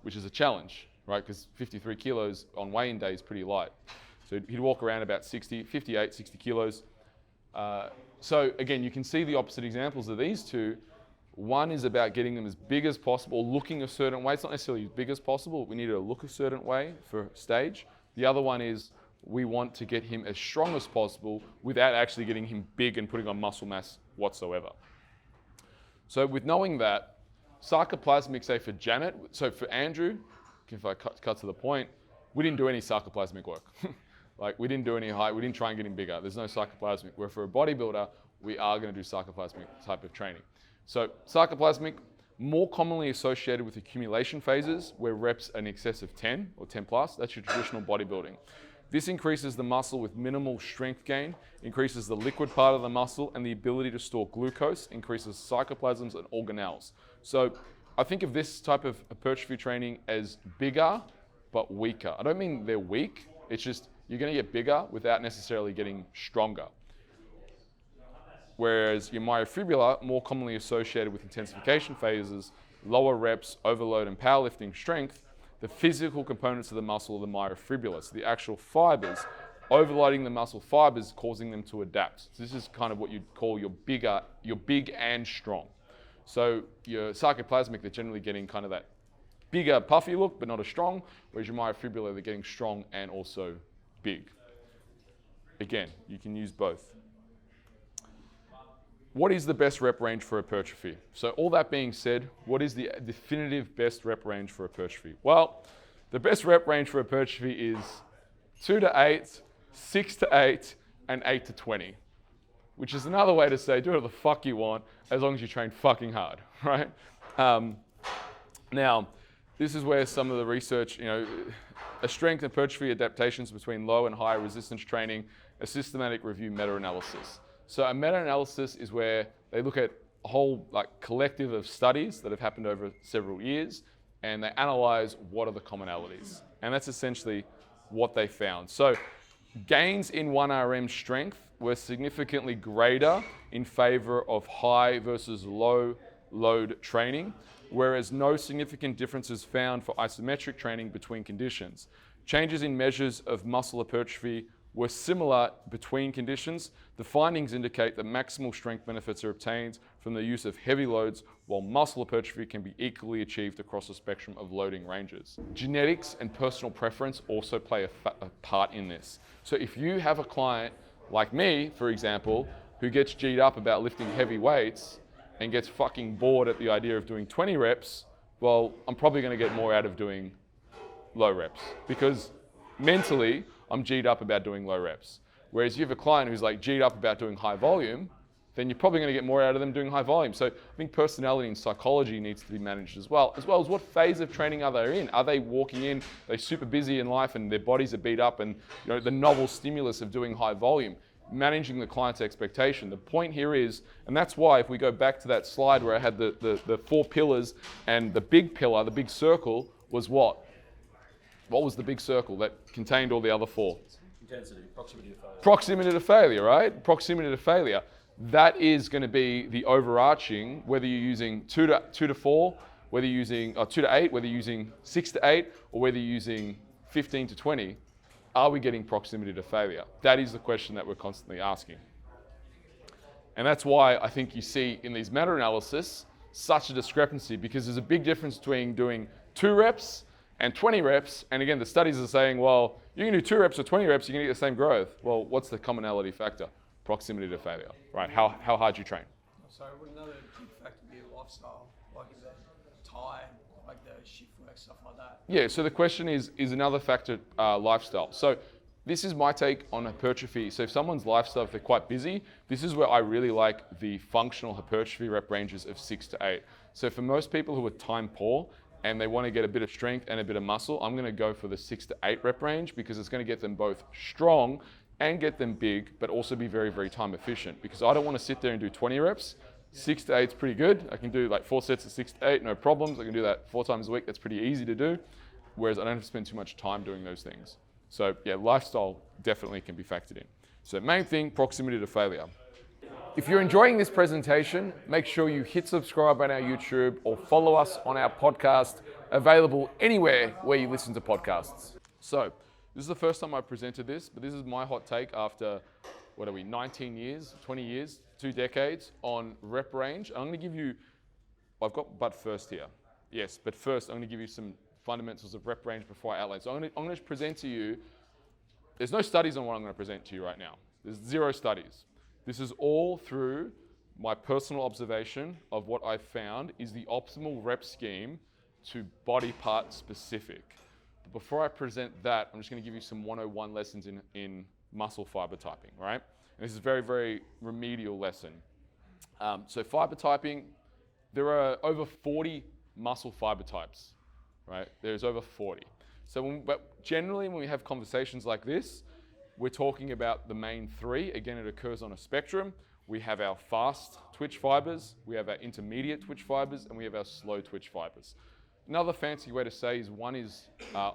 which is a challenge, right? Because 53 kilos on weigh-in day is pretty light. So he'd walk around about 58, 60 kilos. So again, you can see the opposite examples of these two. One is about getting them as big as possible, looking a certain way. It's not necessarily as big as possible. We need to look a certain way for stage. The other one is we want to get him as strong as possible without actually getting him big and putting on muscle mass whatsoever. So with knowing that, sarcoplasmic, say for Janet, so for Andrew, if I cut to the point, we didn't do any sarcoplasmic work. Like we didn't do any height, we didn't try and get him bigger. There's no sarcoplasmic. Where for a bodybuilder, we are going to do sarcoplasmic type of training. So sarcoplasmic, more commonly associated with accumulation phases where reps are in excess of 10 or 10 plus. That's your traditional bodybuilding. This increases the muscle with minimal strength gain, increases the liquid part of the muscle, and the ability to store glucose, increases cytoplasms and organelles. So I think of this type of hypertrophy training as bigger but weaker. I don't mean they're weak, it's just you're going to get bigger without necessarily getting stronger. Whereas your myofibula, more commonly associated with intensification phases, lower reps, overload, and powerlifting strength, the physical components of the muscle are the myofibula, so the actual fibers, overloading the muscle fibers, causing them to adapt. So this is kind of what you'd call your big and strong. So your sarcoplasmic, they're generally getting kind of that bigger, puffy look, but not as strong, whereas your myofibula, they're getting strong and also big. Again, you can use both. What is the best rep range for hypertrophy? So all that being said, what is the definitive best rep range for hypertrophy? Well, the best rep range for hypertrophy is 2 to 8, 6 to 8, and 8 to 20, which is another way to say do whatever the fuck you want as long as you train fucking hard, right? Now, this is where some of the research, a strength and hypertrophy adaptations between low and high resistance training, a systematic review meta-analysis. So a meta-analysis is where they look at a whole collective of studies that have happened over several years, and they analyze what are the commonalities. And that's essentially what they found. So gains in 1RM strength were significantly greater in favor of high versus low load training, whereas no significant differences found for isometric training between conditions. Changes in measures of muscle hypertrophy were similar between conditions. The findings indicate that maximal strength benefits are obtained from the use of heavy loads, while muscle hypertrophy can be equally achieved across a spectrum of loading ranges. Genetics and personal preference also play a part in this. So if you have a client like me, for example, who gets G'd up about lifting heavy weights and gets fucking bored at the idea of doing 20 reps, well, I'm probably gonna get more out of doing low reps because mentally, I'm G'd up about doing low reps. Whereas you have a client who's G'd up about doing high volume, then you're probably going to get more out of them doing high volume. So I think personality and psychology needs to be managed as well as what phase of training are they in. Are they walking in, they're super busy in life and their bodies are beat up and the novel stimulus of doing high volume, managing the client's expectation. The point here is, and that's why if we go back to that slide where I had the 4 pillars and the big pillar, the big circle was what? What was the big circle that contained all the other 4? Intensity, proximity to failure. Proximity to failure, right? Proximity to failure. That is going to be the overarching, whether you're using 2 to 4, whether you're using 2 to 8, whether you're using 6 to 8, or whether you're using 15 to 20. Are we getting proximity to failure? That is the question that we're constantly asking. And that's why I think you see in these meta-analysis such a discrepancy, because there's a big difference between doing 2 reps and 20 reps, and again, the studies are saying, well, you can do 2 reps or 20 reps, you're gonna get the same growth. Well, what's the commonality factor? Proximity to failure, right? How hard you train. So would another big factor be lifestyle, like is it time, like the shift work, stuff like that? Yeah, so the question is another factor lifestyle? So this is my take on hypertrophy. So if someone's lifestyle, if they're quite busy, this is where I really like the functional hypertrophy rep ranges of 6 to 8. So for most people who are time poor, and they want to get a bit of strength and a bit of muscle, I'm going to go for the 6 to 8 rep range because it's going to get them both strong and get them big, but also be very, very time efficient, because I don't want to sit there and do 20 reps. 6 to 8 is pretty good. I can do 4 sets of 6 to 8, no problems. I can do that 4 times a week. That's pretty easy to do, whereas I don't have to spend too much time doing those things. So yeah, lifestyle definitely can be factored in. So main thing, proximity to failure. If you're enjoying this presentation, make sure you hit subscribe on our YouTube or follow us on our podcast, available anywhere where you listen to podcasts. So this is the first time I presented this, but this is my hot take after, 19 years, 20 years, 2 decades on rep range. I'm gonna give you, I've got but first here. Yes, but first I'm gonna give you some fundamentals of rep range before I outline. So I'm gonna present to you, there's no studies on what I'm gonna present to you right now. There's 0 studies. This is all through my personal observation of what I've found is the optimal rep scheme to body part specific. But before I present that, I'm just going to give you some 101 lessons in muscle fiber typing, right? And this is a very, very remedial lesson. So fiber typing, there are over 40 muscle fiber types, right? There's over 40. So, but generally when we have conversations like this, we're talking about the main three. Again, it occurs on a spectrum. We have our fast twitch fibers, we have our intermediate twitch fibers, and we have our slow twitch fibers. Another fancy way to say is one is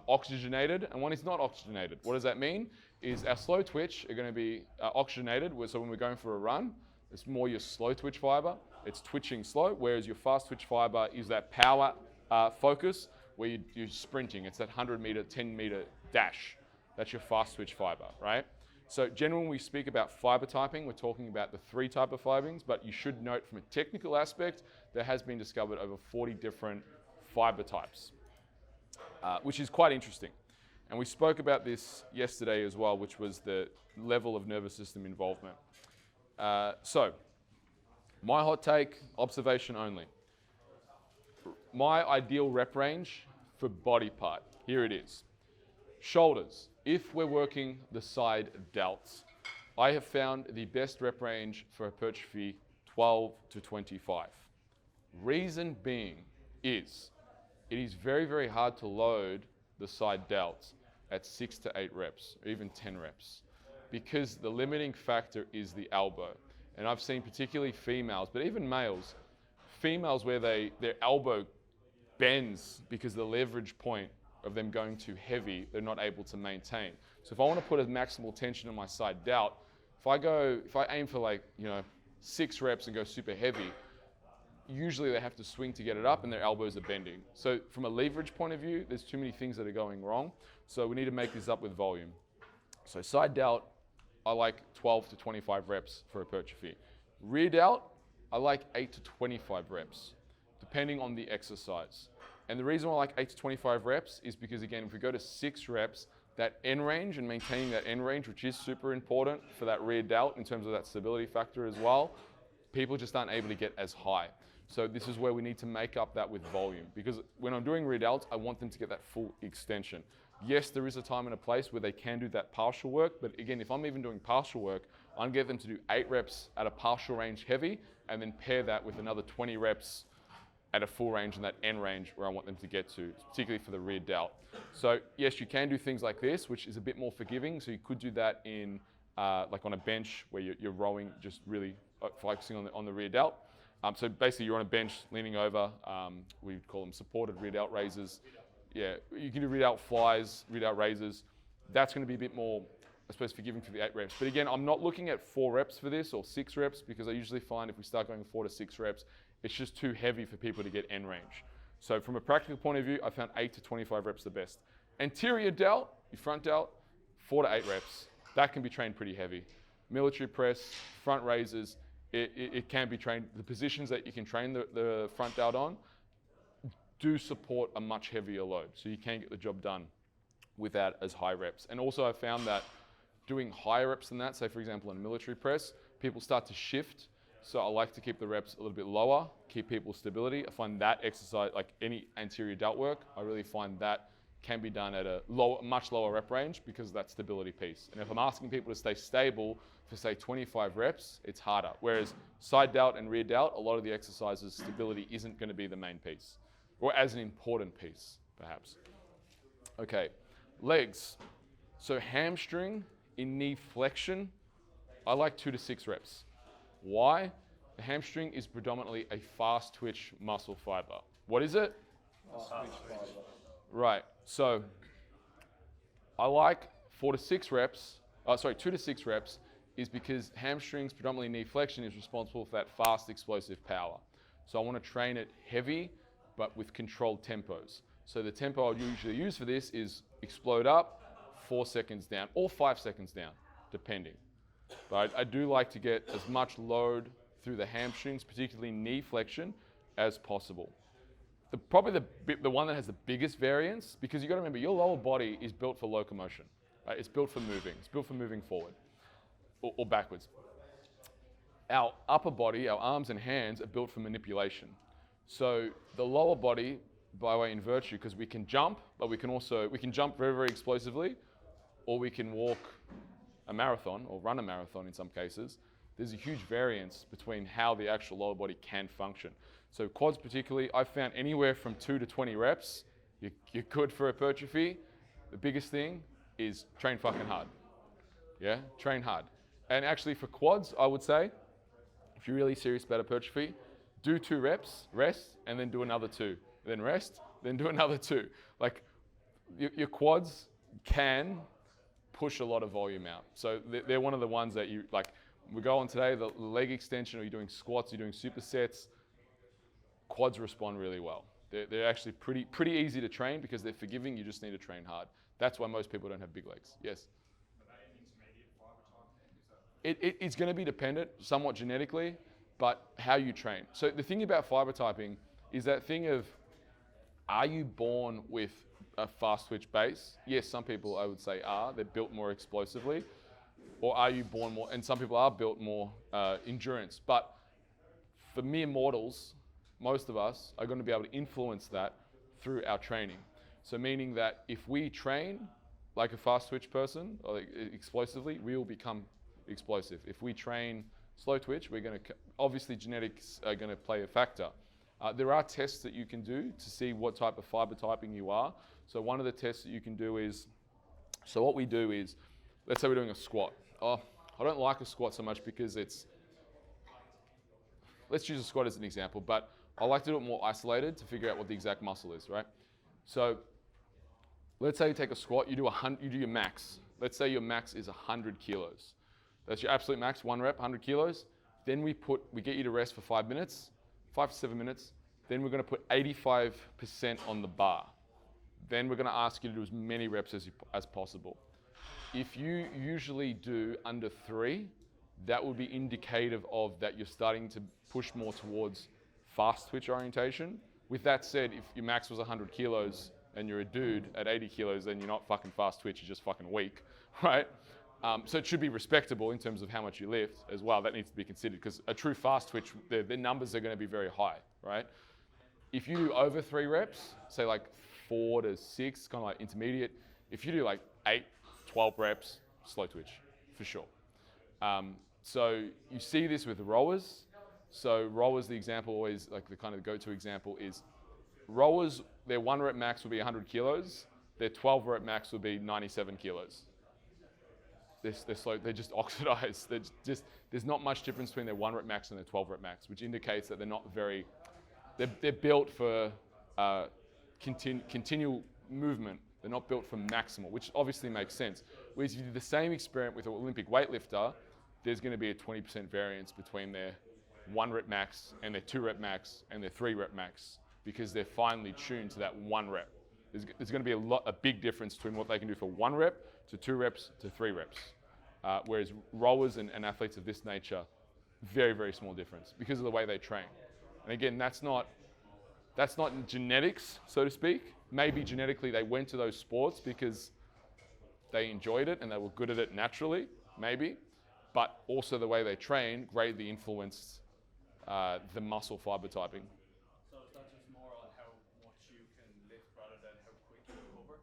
oxygenated and one is not oxygenated. What does that mean? Is our slow twitch are going to be oxygenated, so when we're going for a run, it's more your slow twitch fiber. It's twitching slow, whereas your fast twitch fiber is that power focus where you're sprinting. It's that 100 meter, 10 meter dash. That's your fast twitch fiber, right? So generally when we speak about fiber typing, we're talking about the three type of fibrings, but you should note from a technical aspect, there has been discovered over 40 different fiber types, which is quite interesting. And we spoke about this yesterday as well, which was the level of nervous system involvement. So my hot take, observation only. My ideal rep range for body part, here it is. Shoulders, if we're working the side delts, I have found the best rep range for hypertrophy 12 to 25. Reason being is, it is very, very hard to load the side delts at 6 to 8 reps, or even 10 reps, because the limiting factor is the elbow. And I've seen particularly females, but even males, females where their elbow bends because the leverage point of them going too heavy, they're not able to maintain. So if I want to put a maximal tension on my side delt, if I aim for like, 6 reps and go super heavy, usually they have to swing to get it up and their elbows are bending. So from a leverage point of view, there's too many things that are going wrong. So we need to make this up with volume. So side delt, I like 12 to 25 reps for hypertrophy. Rear delt, I like 8 to 25 reps, depending on the exercise. And the reason why I like 8 to 25 reps is because, again, if we go to 6 reps, that end range and maintaining that end range, which is super important for that rear delt in terms of that stability factor as well, people just aren't able to get as high. So this is where we need to make up that with volume, because when I'm doing rear delts, I want them to get that full extension. Yes, there is a time and a place where they can do that partial work, but again, if I'm even doing partial work, I'm gonna get them to do 8 reps at a partial range heavy, and then pair that with another 20 reps at a full range and that end range where I want them to get to, particularly for the rear delt. So yes, you can do things like this, which is a bit more forgiving. So you could do that in like on a bench where you're rowing, just really focusing on the rear delt. So basically you're on a bench leaning over, we call them supported rear delt raises. Yeah, you can do rear delt flies, rear delt raises. That's gonna be a bit more, I suppose, forgiving for the 8 reps. But again, I'm not looking at 4 reps for this or 6 reps, because I usually find if we start going 4 to 6 reps, it's just too heavy for people to get end range. So from a practical point of view, I found 8 to 25 reps the best. Anterior delt, your front delt, 4 to 8 reps. That can be trained pretty heavy. Military press, front raises, it can be trained. The positions that you can train the front delt on do support a much heavier load. So you can get the job done without as high reps. And also I found that doing higher reps than that, say for example in military press, people start to shift. So I like to keep the reps a little bit lower, keep people's stability. I find that exercise, like any anterior delt work, I really find that can be done at a much lower rep range because of that stability piece. And if I'm asking people to stay stable for say 25 reps, it's harder. Whereas side delt and rear delt, a lot of the exercises, stability isn't going to be the main piece, or as an important piece, perhaps. Okay, legs. So hamstring in knee flexion, I like 2 to 6 reps. Why? The hamstring is predominantly a fast twitch muscle fiber. What is it? Right, so I like 2 to 6 reps is because hamstrings, predominantly knee flexion, is responsible for that fast explosive power. So I want to train it heavy, but with controlled tempos. So the tempo I would usually use for this is explode up, 4 seconds down, or 5 seconds down, depending. But I do like to get as much load through the hamstrings, particularly knee flexion, as possible. Probably the one that has the biggest variance, because you got to remember, your lower body is built for locomotion. Right? It's built for moving. It's built for moving forward or backwards. Our upper body, our arms and hands, are built for manipulation. So the lower body, by way in virtue, because we can jump, but we can jump very, very explosively, or we can walk a marathon or run a marathon in some cases. There's a huge variance between how the actual lower body can function. So quads particularly, I've found anywhere from 2 to 20 reps, you're good for hypertrophy. the biggest thing is train fucking hard. Yeah, train hard. And actually for quads, I would say, if you're really serious about hypertrophy, do 2 reps, rest, and then do another 2. Then rest, then do another 2. Like your quads can push a lot of volume out. So they're one of the ones that you, like, we go on today, the leg extension, or you're doing squats, you're doing supersets, quads respond really well. They're actually pretty easy to train because they're forgiving, you just need to train hard. That's why most people don't have big legs. Yes? Are they an intermediate fibre type? It's going to be dependent somewhat genetically, but how you train. So the thing about fiber typing is that thing of, are you born with a fast twitch base? Yes, some people I would say are. They're built more explosively. Or are you born more, and some people are built more endurance. But for mere mortals, most of us are going to be able to influence that through our training. So meaning that if we train like a fast twitch person, or explosively, we will become explosive. If we train slow twitch, we're going to, obviously genetics are going to play a factor. There are tests that you can do to see what type of fiber typing you are. So one of the tests that you can do is, so what we do is, let's say we're doing a squat. Oh, I don't like a squat so much because it's, let's use a squat as an example, but I like to do it more isolated to figure out what the exact muscle is, right? So let's say you take a squat, you do your max. Let's say your max is 100 kilos. That's your absolute max, 1 rep, 100 kilos. Then we get you to rest for 5 minutes, 5 to 7 minutes. Then we're going to put 85% on the bar. Then we're going to ask you to do as many reps as possible. If you usually do under 3, that would be indicative of that you're starting to push more towards fast twitch orientation. With that said, if your max was 100 kilos and you're a dude at 80 kilos, then you're not fucking fast twitch, you're just fucking weak, right? So it should be respectable in terms of how much you lift as well. That needs to be considered because a true fast twitch, their numbers are going to be very high, right? If you do over 3 reps, say like 4 to 6, kind of like intermediate. If you do like 8, 12 reps, slow twitch, for sure. So you see this with rowers. So rowers, the example always, like the kind of go-to example is rowers, their 1 rep max will be 100 kilos. Their 12 rep max will be 97 kilos. They're slow, they're just oxidized. There's not much difference between their 1 rep max and their 12 rep max, which indicates that they're not very, they're built for continual movement. They're not built for maximal, which obviously makes sense. Whereas if you do the same experiment with an Olympic weightlifter, there's going to be a 20% variance between their 1 rep max and their 2 rep max and their 3 rep max because they're finely tuned to that 1 rep. There's going to be a big difference between what they can do for 1 rep to 2 reps to 3 reps. Whereas rowers and athletes of this nature, very, very small difference because of the way they train. And again, that's not genetics, so to speak. Maybe genetically they went to those sports because they enjoyed it and they were good at it naturally, maybe. But also the way they train greatly influenced the muscle fiber typing. So is that just more on how much you can lift rather than how quick you recover?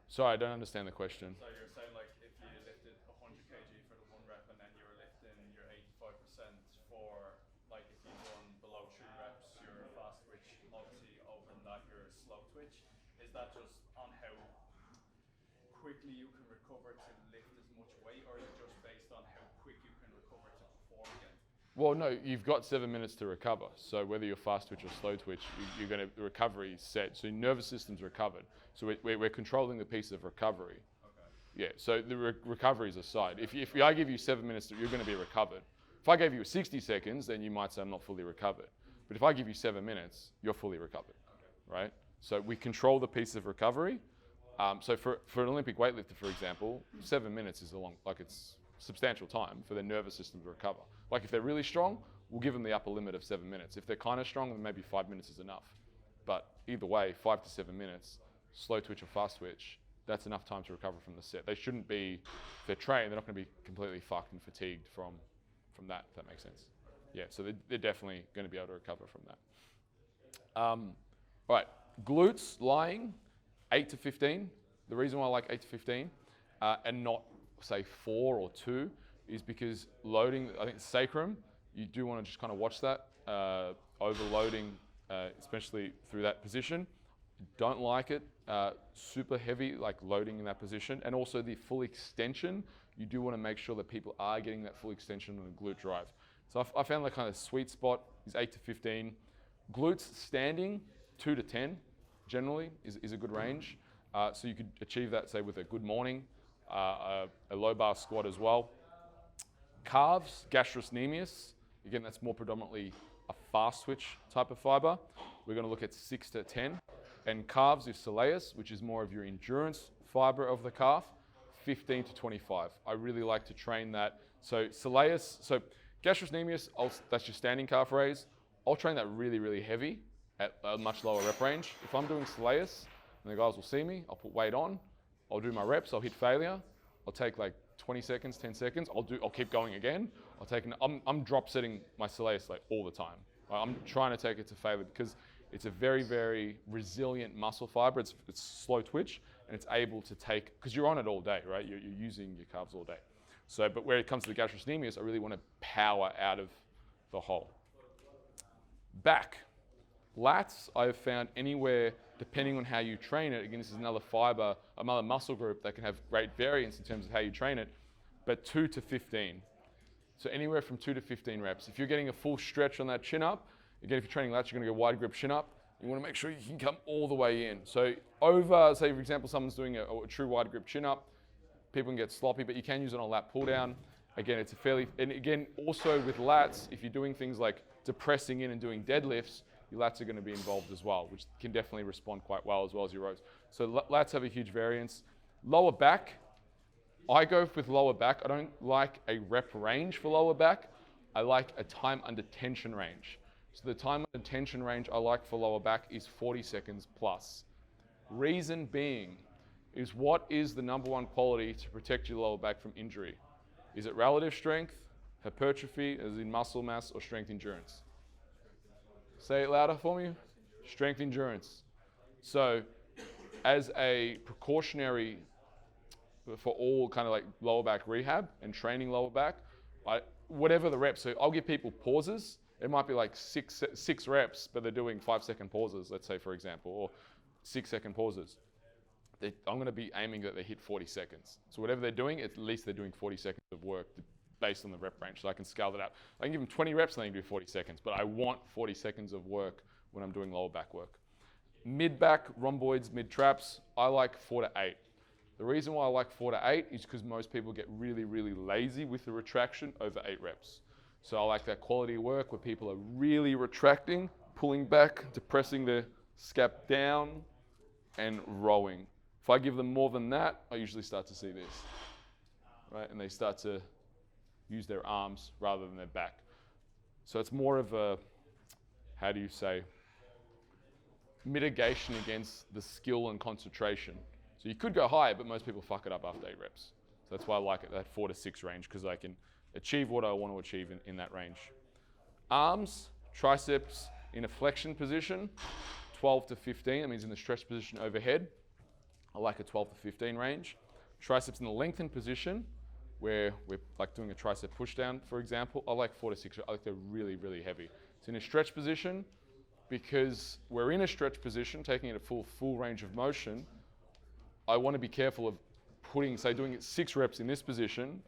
Sorry, I don't understand the question. So you're saying like if you lifted 100 kg for the 1 rep and then you were lifting your 85% for like if you run below 3 reps, you're fast twitch, obviously over that you're slow twitch. Is that just on how quickly you can recover to lift as much weight, or is it just based on how quick you can recover to perform again? Well, no, you've got 7 minutes to recover. So whether you're fast twitch or slow twitch, the recovery is set. So your nervous system's recovered. So we're controlling the piece of recovery. Okay. Yeah, so the recovery is aside. If I give you 7 minutes, you're going to be recovered. If I gave you 60 seconds, then you might say I'm not fully recovered. But if I give you 7 minutes, you're fully recovered, right? So we control the piece of recovery. So for an Olympic weightlifter, for example, 7 minutes is it's substantial time for their nervous system to recover. Like if they're really strong, we'll give them the upper limit of 7 minutes. If they're kind of strong, then maybe 5 minutes is enough. But either way, 5 to 7 minutes, slow twitch or fast twitch, that's enough time to recover from the set. They shouldn't be, if they're trained, they're not going to be completely fucked and fatigued from that, if that makes sense. Yeah, so they're definitely going to be able to recover from that. All right, glutes, lying, 8 to 15. The reason why I like 8 to 15 and not, say, 4 or 2 is because loading, I think the sacrum, you do want to just kind of watch that, overloading, especially through that position. don't like it. Super heavy, like loading in that position. And also the full extension, you do want to make sure that people are getting that full extension on the glute drive. So I found the kind of sweet spot is 8 to 15. Glutes standing, 2 to 10 generally is a good range. So you could achieve that, say, with a good morning, a low bar squat as well. Calves, gastrocnemius, again, that's more predominantly a fast twitch type of fiber. We're going to look at 6 to 10. And calves is soleus, which is more of your endurance fiber of the calf, 15 to 25. I really like to train that. So soleus, so gastrocnemius, that's your standing calf raise. I'll train that really, really heavy at a much lower rep range. If I'm doing soleus, and the guys will see me, I'll put weight on, I'll do my reps, I'll hit failure, I'll take like 20 seconds, 10 seconds, I'll keep going again. I'm drop setting my soleus like all the time. I'm trying to take it to failure because it's a very, very resilient muscle fiber. It's slow twitch and it's able to take, because you're on it all day, right? You're using your calves all day. So, but where it comes to the gastrocnemius, I really want to power out of the hole. Back. Lats, I've found anywhere, depending on how you train it, again, this is another fiber, another muscle group that can have great variance in terms of how you train it, but 2 to 15. So anywhere from 2 to 15 reps. If you're getting a full stretch on that chin up, again, if you're training lats, you're going to go wide grip chin up. You want to make sure you can come all the way in. So over, say, for example, someone's doing a true wide grip chin up, people can get sloppy, but you can use it on a lat pull down. Again, it's a fairly, and again, also with lats, if you're doing things like depressing in and doing deadlifts, your lats are going to be involved as well, which can definitely respond quite well as your rows. So lats have a huge variance. Lower back, I go with lower back. I don't like a rep range for lower back. I like a time under tension range. So the time under tension range I like for lower back is 40 seconds plus. Reason being is, what is the number one quality to protect your lower back from injury? Is it relative strength, hypertrophy, as in muscle mass, or strength endurance? Say it louder for me. Strength endurance. So as a precautionary for all kind of like lower back rehab and training lower back, whatever the reps, so I'll give people pauses. It might be like six reps, but they're doing 5-second pauses, let's say, for example, or 6-second pauses. I'm going to be aiming that they hit 40 seconds. So whatever they're doing, at least they're doing 40 seconds of work based on the rep range. So I can scale that out. I can give them 20 reps and they can do 40 seconds, but I want 40 seconds of work when I'm doing lower back work. Mid back, rhomboids, mid traps, I like 4 to 8. The reason why I like 4 to 8 is because most people get really, really lazy with the retraction over 8 reps. So I like that quality of work where people are really retracting, pulling back, depressing the scap down, and rowing. If I give them more than that, I usually start to see this, right? And they start to use their arms rather than their back. So it's more of a, how do you say, mitigation against the skill and concentration. So you could go higher, but most people fuck it up after 8 reps. So that's why I like it, that 4 to 6 range, because I can achieve what I want to achieve in that range. Arms, triceps in a flexion position, 12 to 15. That means in the stretch position overhead. I like a 12 to 15 range. Triceps in the lengthened position, where we're like doing a tricep push down, for example, I like 4 to 6. I like they're really, really heavy. It's in a stretch position, because we're in a stretch position, taking it a full range of motion. I want to be careful of putting, say, doing it 6 reps in this position.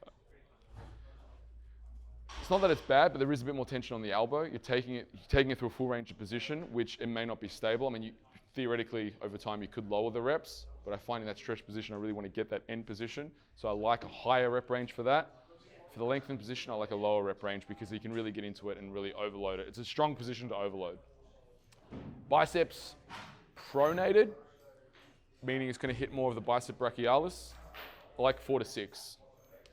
It's not that it's bad, but there is a bit more tension on the elbow. You're taking it through a full range of position, which it may not be stable. I mean, theoretically, over time, you could lower the reps, but I find in that stretch position, I really want to get that end position. So I like a higher rep range for that. For the lengthened position, I like a lower rep range because you can really get into it and really overload it. It's a strong position to overload. Biceps pronated, meaning it's going to hit more of the bicep brachialis. I like 4 to 6.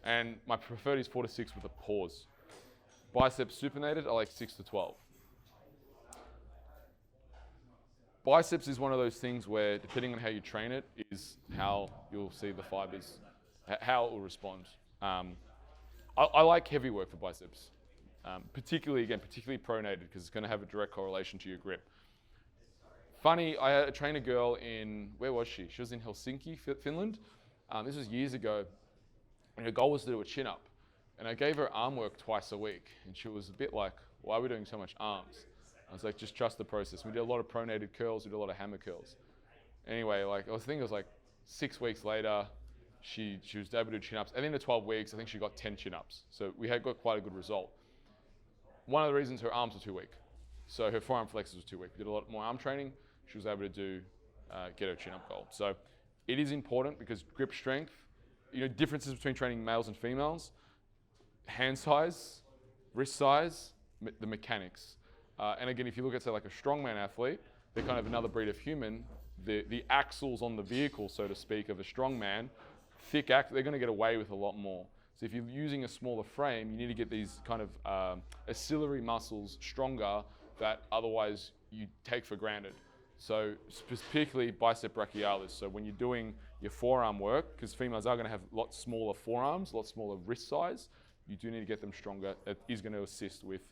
And my preferred is 4 to 6 with a pause. Biceps supinated, I like 6 to 12. Biceps is one of those things where, depending on how you train it, is how you'll see the fibers, how it will respond. I like heavy work for biceps, particularly pronated, because it's going to have a direct correlation to your grip. Funny, I had trained a girl in, where was she? She was in Helsinki, Finland. This was years ago, and her goal was to do a chin-up. And I gave her arm work twice a week, and she was a bit like, why are we doing so much arms? I was like, just trust the process. We did a lot of pronated curls, we did a lot of hammer curls. Anyway, like I was thinking it was like 6 weeks later, she was able to do chin-ups. At the end of 12 weeks, I think she got 10 chin-ups. So we had got quite a good result. One of the reasons her arms were too weak. So her forearm flexors was too weak. We did a lot more arm training. She was able to do, get her chin-up goal. So it is important because grip strength, differences between training males and females, hand size, wrist size, the mechanics. And again, if you look at, say, like a strongman athlete, they're kind of another breed of human. The axles on the vehicle, so to speak, of a strongman, thick axles, they're going to get away with a lot more. So if you're using a smaller frame, you need to get these kind of axillary muscles stronger that otherwise you take for granted. So particularly bicep brachialis. So when you're doing your forearm work, because females are going to have a lot smaller forearms, a lot smaller wrist size, you do need to get them stronger. It is going to assist with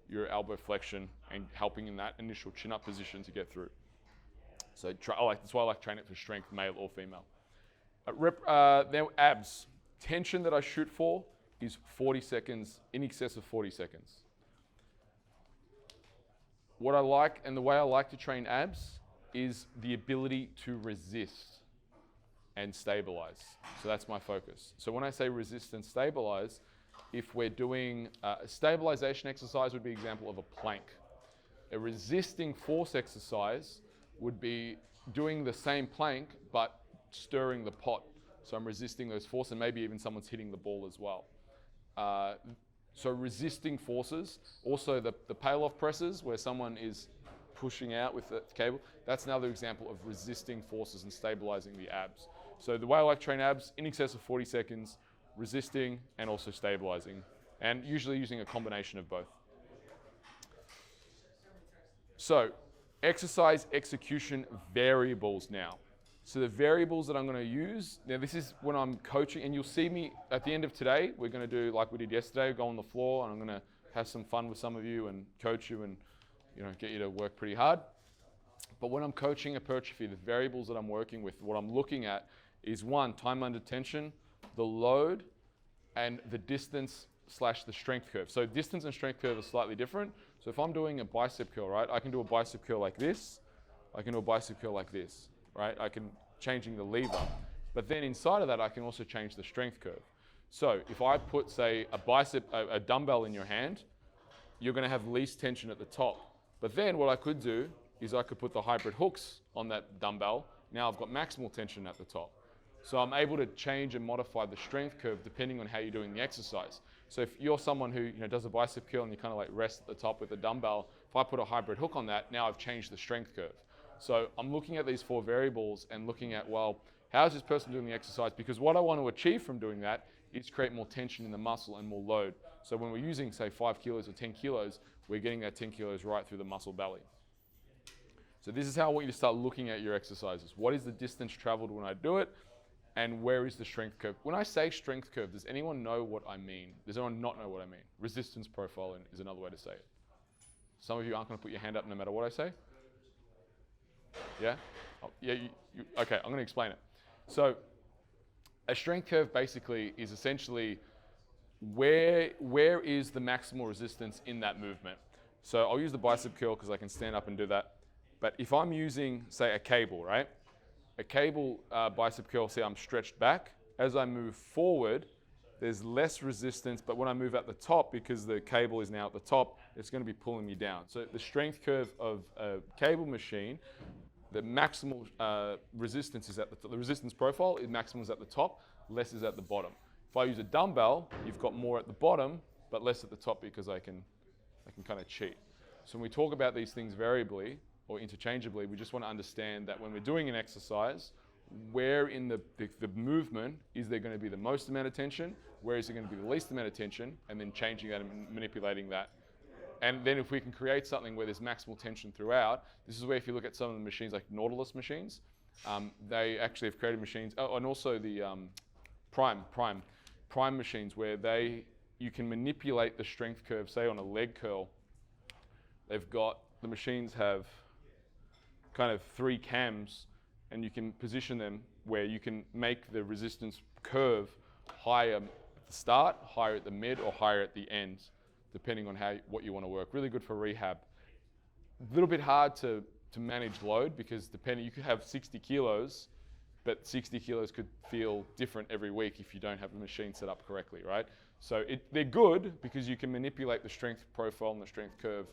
your elbow flexion and helping in that initial chin-up position to get through. So that's why I like training it for strength, male or female. Now abs. Tension that I shoot for is 40 seconds, in excess of 40 seconds. What I like, and the way I like to train abs, is the ability to resist and stabilize. So that's my focus. So when I say resist and stabilize, if we're doing a stabilization exercise would be an example of a plank. A resisting force exercise would be doing the same plank, but stirring the pot. So I'm resisting those forces, and maybe even someone's hitting the ball as well. So resisting forces. Also the pail-off presses, where someone is pushing out with the cable, that's another example of resisting forces and stabilizing the abs. So the way I like to train abs, in excess of 40 seconds, resisting and also stabilizing, and usually using a combination of both. So exercise execution variables now. So the variables that I'm going to use, now this is when I'm coaching, and you'll see me at the end of today, we're going to do like we did yesterday, go on the floor, and I'm going to have some fun with some of you and coach you and get you to work pretty hard. But when I'm coaching hypertrophy, the variables that I'm working with, what I'm looking at is one, time under tension, the load, and the distance / the strength curve. So distance and strength curve are slightly different. So if I'm doing a bicep curl, right, I can do a bicep curl like this, I can do a bicep curl like this. Right? I can changing the lever, but then inside of that, I can also change the strength curve. So if I put, say, a dumbbell in your hand, you're going to have least tension at the top. But then what I could do is I could put the hybrid hooks on that dumbbell. Now I've got maximal tension at the top. So I'm able to change and modify the strength curve depending on how you're doing the exercise. So if you're someone who does a bicep curl and you kind of like rest at the top with a dumbbell, if I put a hybrid hook on that, now I've changed the strength curve. So I'm looking at these 4 variables and looking at, well, how is this person doing the exercise? Because what I want to achieve from doing that is create more tension in the muscle and more load. So when we're using, say, 5 kilos or 10 kilos, we're getting that 10 kilos right through the muscle belly. So this is how I want you to start looking at your exercises. What is the distance traveled when I do it? And where is the strength curve? When I say strength curve, does anyone know what I mean? Does anyone not know what I mean? Resistance profile is another way to say it. Some of you aren't going to put your hand up no matter what I say. Yeah? Oh, yeah. Okay, I'm going to explain it. So a strength curve basically is essentially where is the maximal resistance in that movement. So I'll use the bicep curl because I can stand up and do that. But if I'm using, say, a cable, right? A cable bicep curl, see, I'm stretched back. As I move forward, there's less resistance, but when I move at the top, because the cable is now at the top, it's going to be pulling me down. So the strength curve of a cable machine, the maximal resistance is at the resistance profile is maximal is at the top, less is at the bottom. If I use a dumbbell, you've got more at the bottom, but less at the top because I can kind of cheat. So when we talk about these things variably or interchangeably, we just want to understand that when we're doing an exercise, where in the movement is there going to be the most amount of tension, where is there going to be the least amount of tension, and then changing that and manipulating that. And then if we can create something where there's maximal tension throughout, this is where if you look at some of the machines like Nautilus machines, they actually have created machines, and also the Prime machines where you can manipulate the strength curve, say on a leg curl. The machines have kind of 3 cams, and you can position them where you can make the resistance curve higher at the start, higher at the mid, or higher at the end, depending on what you want to work. Really good for rehab. A little bit hard to to manage load, because depending, you could have 60 kilos, but 60 kilos could feel different every week if you don't have the machine set up correctly, right? So they're good because you can manipulate the strength profile and the strength curve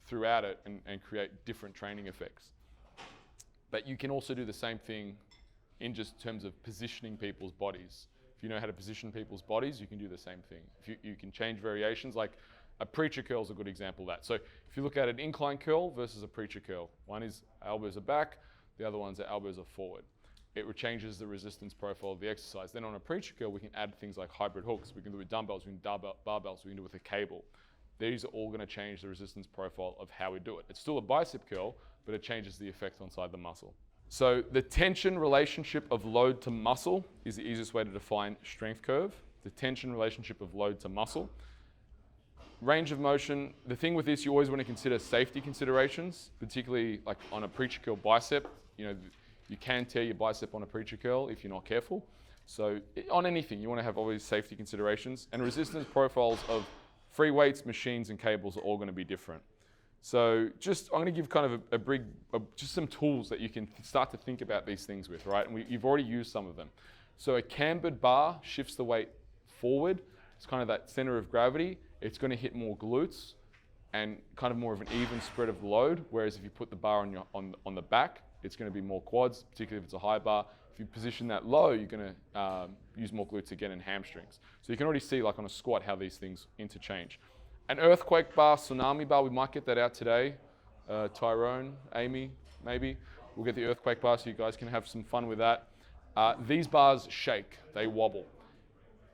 throughout it and create different training effects. But you can also do the same thing in just terms of positioning people's bodies. If you know how to position people's bodies, you can do the same thing. If you can change variations, like a preacher curl is a good example of that. So if you look at an incline curl versus a preacher curl, one is elbows are back, the other one's elbows are forward. It changes the resistance profile of the exercise. Then on a preacher curl, we can add things like hybrid hooks. We can do it with dumbbells, we can do barbells, we can do it with a cable. These are all going to change the resistance profile of how we do it. It's still a bicep curl, but it changes the effect inside the muscle. So the tension relationship of load to muscle is the easiest way to define strength curve. The tension relationship of load to muscle. Range of motion, the thing with this, you always want to consider safety considerations, particularly like on a preacher curl bicep. You know, you can tear your bicep on a preacher curl if you're not careful. So on anything, you want to have always safety considerations, and resistance profiles of free weights, machines, and cables are all going to be different. So I'm going to give kind of just some tools that you can start to think about these things with, right? And you've already used some of them. So a cambered bar shifts the weight forward. It's kind of that center of gravity. It's going to hit more glutes and kind of more of an even spread of load. Whereas if you put the bar on the back, it's going to be more quads, particularly if it's a high bar. If you position that low, you're going to use more glutes again and hamstrings. So you can already see, like on a squat, how these things interchange. An earthquake bar, tsunami bar, we might get that out today. Tyrone, Amy, maybe. We'll get the earthquake bar so you guys can have some fun with that. These bars shake, they wobble.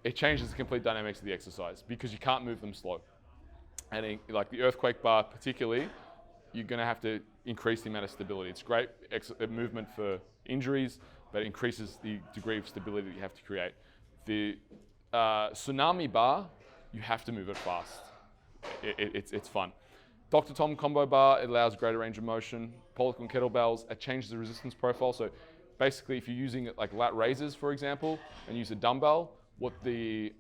It changes the complete dynamics of the exercise because you can't move them slow. And like the earthquake bar particularly, you're going to have to increase the amount of stability. It's great movement for injuries, but it increases the degree of stability that you have to create. The tsunami bar, you have to move it fast. It's fun. Dr. Tom combo bar, it allows greater range of motion. Pollock and kettlebells, it changes the resistance profile. So basically, if you're using it like lat raises, for example, and use a dumbbell, what the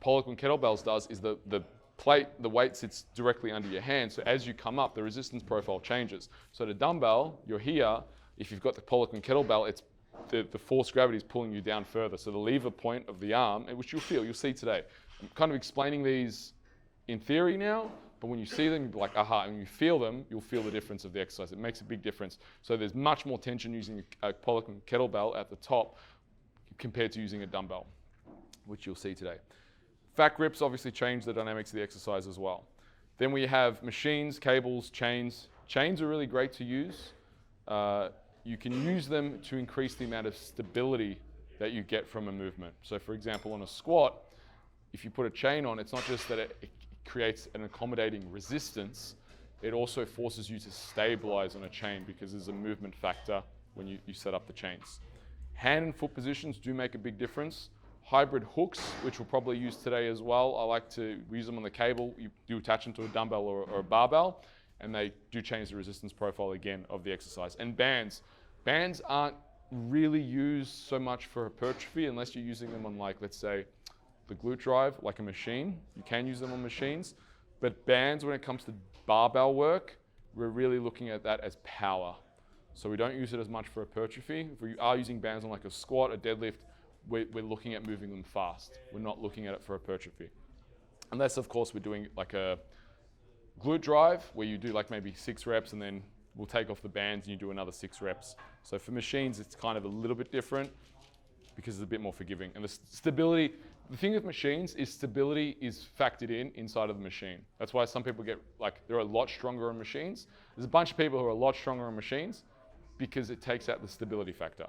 Pollock and kettlebells does is the plate, the weight sits directly under your hand. So as you come up, the resistance profile changes. So the dumbbell, you're here. If you've got the Pollock and kettlebell, it's the force gravity is pulling you down further. So the lever point of the arm, which you'll see today. I'm kind of explaining these in theory now, but when you see them, you'll be like, aha, and when you feel them, you'll feel the difference of the exercise. It makes a big difference. So there's much more tension using a Pollock and kettlebell at the top compared to using a dumbbell, which you'll see today. Fat grips obviously change the dynamics of the exercise as well. Then we have machines, cables, chains. Chains are really great to use. You can use them to increase the amount of stability that you get from a movement. So for example, on a squat, if you put a chain on, it's not just that it creates an accommodating resistance, it also forces you to stabilize on a chain because there's a movement factor when you set up the chains. Hand and foot positions do make a big difference. Hybrid hooks, which we'll probably use today as well. I like to use them on the cable. You do attach them to a dumbbell or a barbell, and they do change the resistance profile again of the exercise. And bands. Bands aren't really used so much for hypertrophy unless you're using them on, like, let's say, the glute drive, like a machine. You can use them on machines. But bands, when it comes to barbell work, we're really looking at that as power. So we don't use it as much for hypertrophy. If we are using bands on like a squat, a deadlift, we're looking at moving them fast. We're not looking at it for hypertrophy. Unless, of course, we're doing like a glute drive where you do like maybe 6 reps and then we'll take off the bands and you do another 6 reps. So for machines, it's kind of a little bit different because it's a bit more forgiving. And the stability, the thing with machines is stability is factored inside of the machine. That's why some people get like, they're a lot stronger on machines. There's a bunch of people who are a lot stronger on machines because it takes out the stability factor.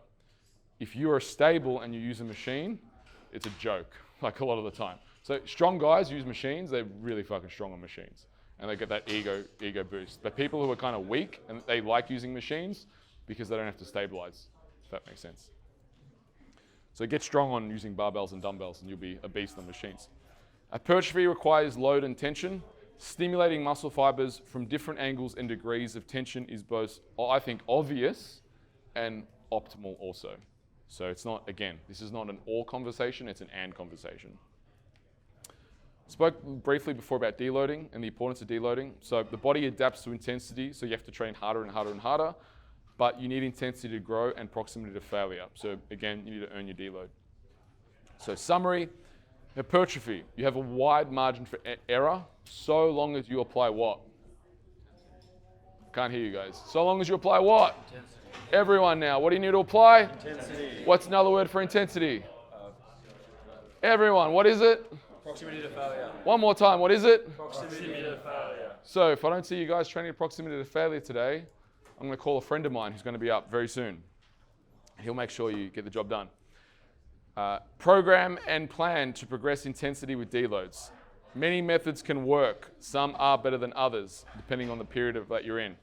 If you are stable and you use a machine, it's a joke, like a lot of the time. So strong guys use machines, they're really fucking strong on machines. And they get that ego boost. But people who are kind of weak and they like using machines because they don't have to stabilize, if that makes sense. So get strong on using barbells and dumbbells and you'll be a beast on machines. Hypertrophy requires load and tension. Stimulating muscle fibers from different angles and degrees of tension is both, I think, obvious and optimal also. So it's not, again, this is not an or conversation, it's an and conversation. Spoke briefly before about deloading and the importance of deloading. So the body adapts to intensity, so you have to train harder and harder and harder, but you need intensity to grow and proximity to failure. So again, you need to earn your deload. So summary, hypertrophy. You have a wide margin for error so long as you apply what? Can't hear you guys. So long as you apply what? Intensity. Everyone now, what do you need to apply? Intensity. What's another word for intensity? Everyone, what is it? Proximity to failure. One more time, what is it? Proximity to failure. So if I don't see you guys training at proximity to failure today, I'm going to call a friend of mine who's going to be up very soon. He'll make sure you get the job done. Program and plan to progress intensity with deloads. Many methods can work. Some are better than others, depending on the period that you're in.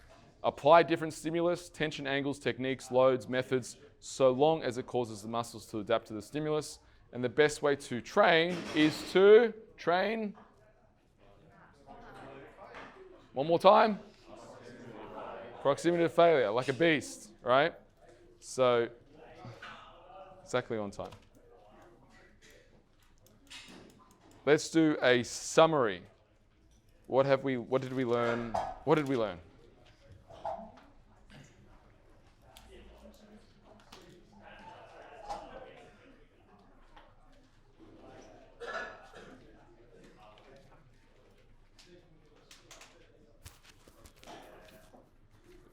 Apply different stimulus, tension angles, techniques, loads, methods, so long as it causes the muscles to adapt to the stimulus. And the best way to train is to train. One more time. Proximity to failure, like a beast, right? So, exactly on time. Let's do a summary. What did we learn? What did we learn?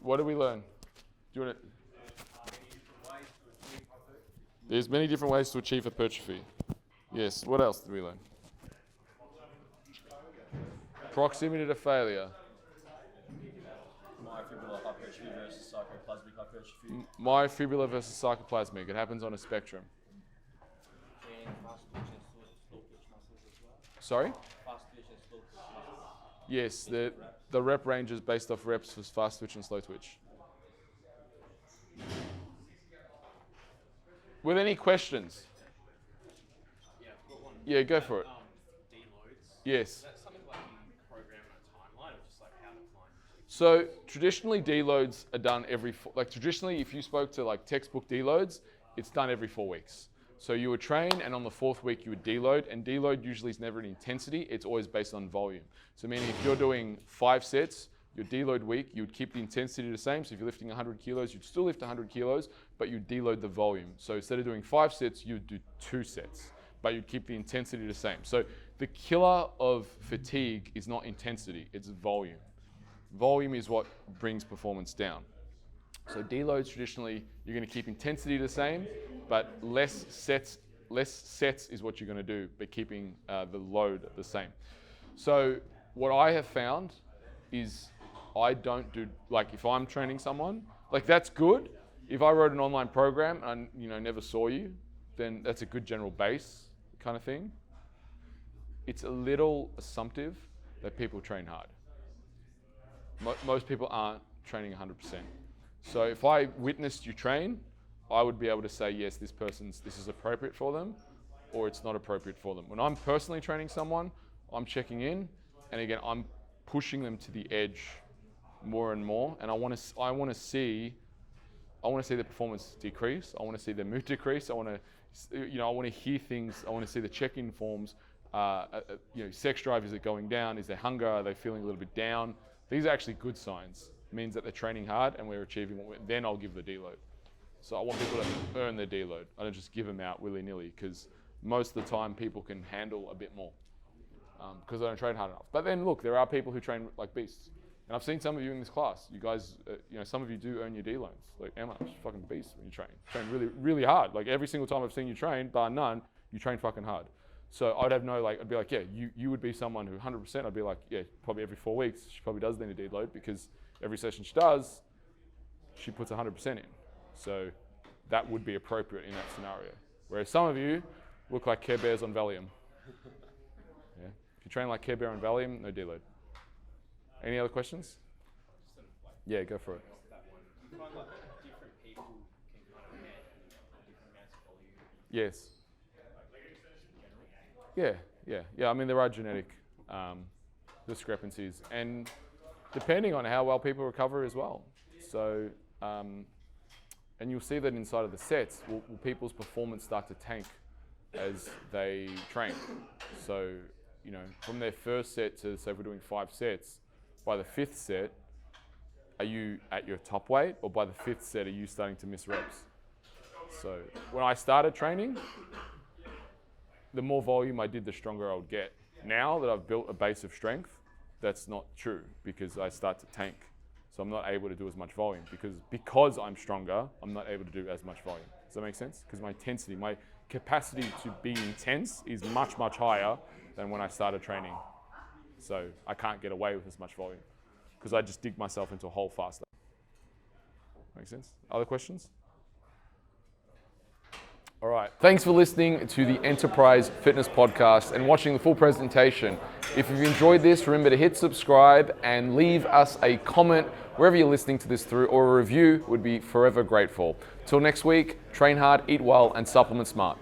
What did we learn? Do you want to? There's many different ways to achieve hypertrophy. Yes. What else did we learn? Proximity to failure. Myofibrillar hypertrophy versus sarcoplasmic hypertrophy. Myofibrillar versus sarcoplasmic. It happens on a spectrum. Sorry? Fast twitch and slow twitch muscles. Yes, the rep range is based off reps for fast twitch and slow twitch. With any questions? Yeah, I've got one. Yeah, go for it. Deloads. Yes. Is that something like you program in a timeline, or just like how to climb? So traditionally deloads are done traditionally if you spoke to like textbook deloads, it's done every 4 weeks. So you would train and on the 4th week you would deload, and deload usually is never an intensity, it's always based on volume. So meaning if you're doing 5 sets, your deload week, you would keep the intensity the same. So if you're lifting 100 kilos, you'd still lift 100 kilos, but you'd deload the volume. So instead of doing 5 sets, you'd do 2 sets, but you'd keep the intensity the same. So the killer of fatigue is not intensity, it's volume. Volume is what brings performance down. So deloads traditionally, you're going to keep intensity the same, but less sets is what you're going to do, but keeping the load the same. So what I have found is I don't do, like if I'm training someone, like that's good. If I wrote an online program and never saw you, then that's a good general base kind of thing. It's a little assumptive that people train hard. Most people aren't training 100%. So if I witnessed you train, I would be able to say, yes, this is appropriate for them, or it's not appropriate for them. When I'm personally training someone, I'm checking in, and again, I'm pushing them to the edge more and more, and I want to see their performance decrease. I want to see their mood decrease. I want to hear things. I want to see the check-in forms. Sex drive, is it going down? Is there hunger? Are they feeling a little bit down? These are actually good signs. It means that they're training hard and we're achieving then I'll give the deload. So I want people to earn their deload. I don't just give them out willy-nilly, because most of the time people can handle a bit more because they don't train hard enough. But then look, there are people who train like beasts. And I've seen some of you in this class. You guys, some of you do earn your D-loans. Like Emma, she's fucking beast when you train. Train really, really hard. Like every single time I've seen you train, bar none, you train fucking hard. So I'd have I'd be like, yeah, you would be someone who 100%, I'd be like, yeah, probably every 4 weeks, she probably does need a deload, because every session she does, she puts 100% in. So that would be appropriate in that scenario. Whereas some of you look like Care Bears on Valium. Yeah. If you train like Care Bear on Valium, no deload. Any other questions? Yeah, go for it. You find like different people can kind of get different amounts of volume. Yes. Yeah. I mean, there are genetic discrepancies, and depending on how well people recover as well. So, and you'll see that inside of the sets, will people's performance start to tank as they train. So, you know, from their first set to, say, if we're doing 5 sets, by the 5th set, are you at your top weight, or by the 5th set, are you starting to miss reps? So when I started training, the more volume I did, the stronger I would get. Now that I've built a base of strength, that's not true, because I start to tank. So I'm not able to do as much volume because I'm stronger, I'm not able to do as much volume. Does that make sense? Because my intensity, my capacity to be intense is much, much higher than when I started training. So I can't get away with as much volume because I just dig myself into a hole faster. Make sense? Other questions? All right. Thanks for listening to the Enterprise Fitness Podcast and watching the full presentation. If you've enjoyed this, remember to hit subscribe and leave us a comment wherever you're listening to this through, or a review would be forever grateful. Till next week, train hard, eat well, and supplement smart.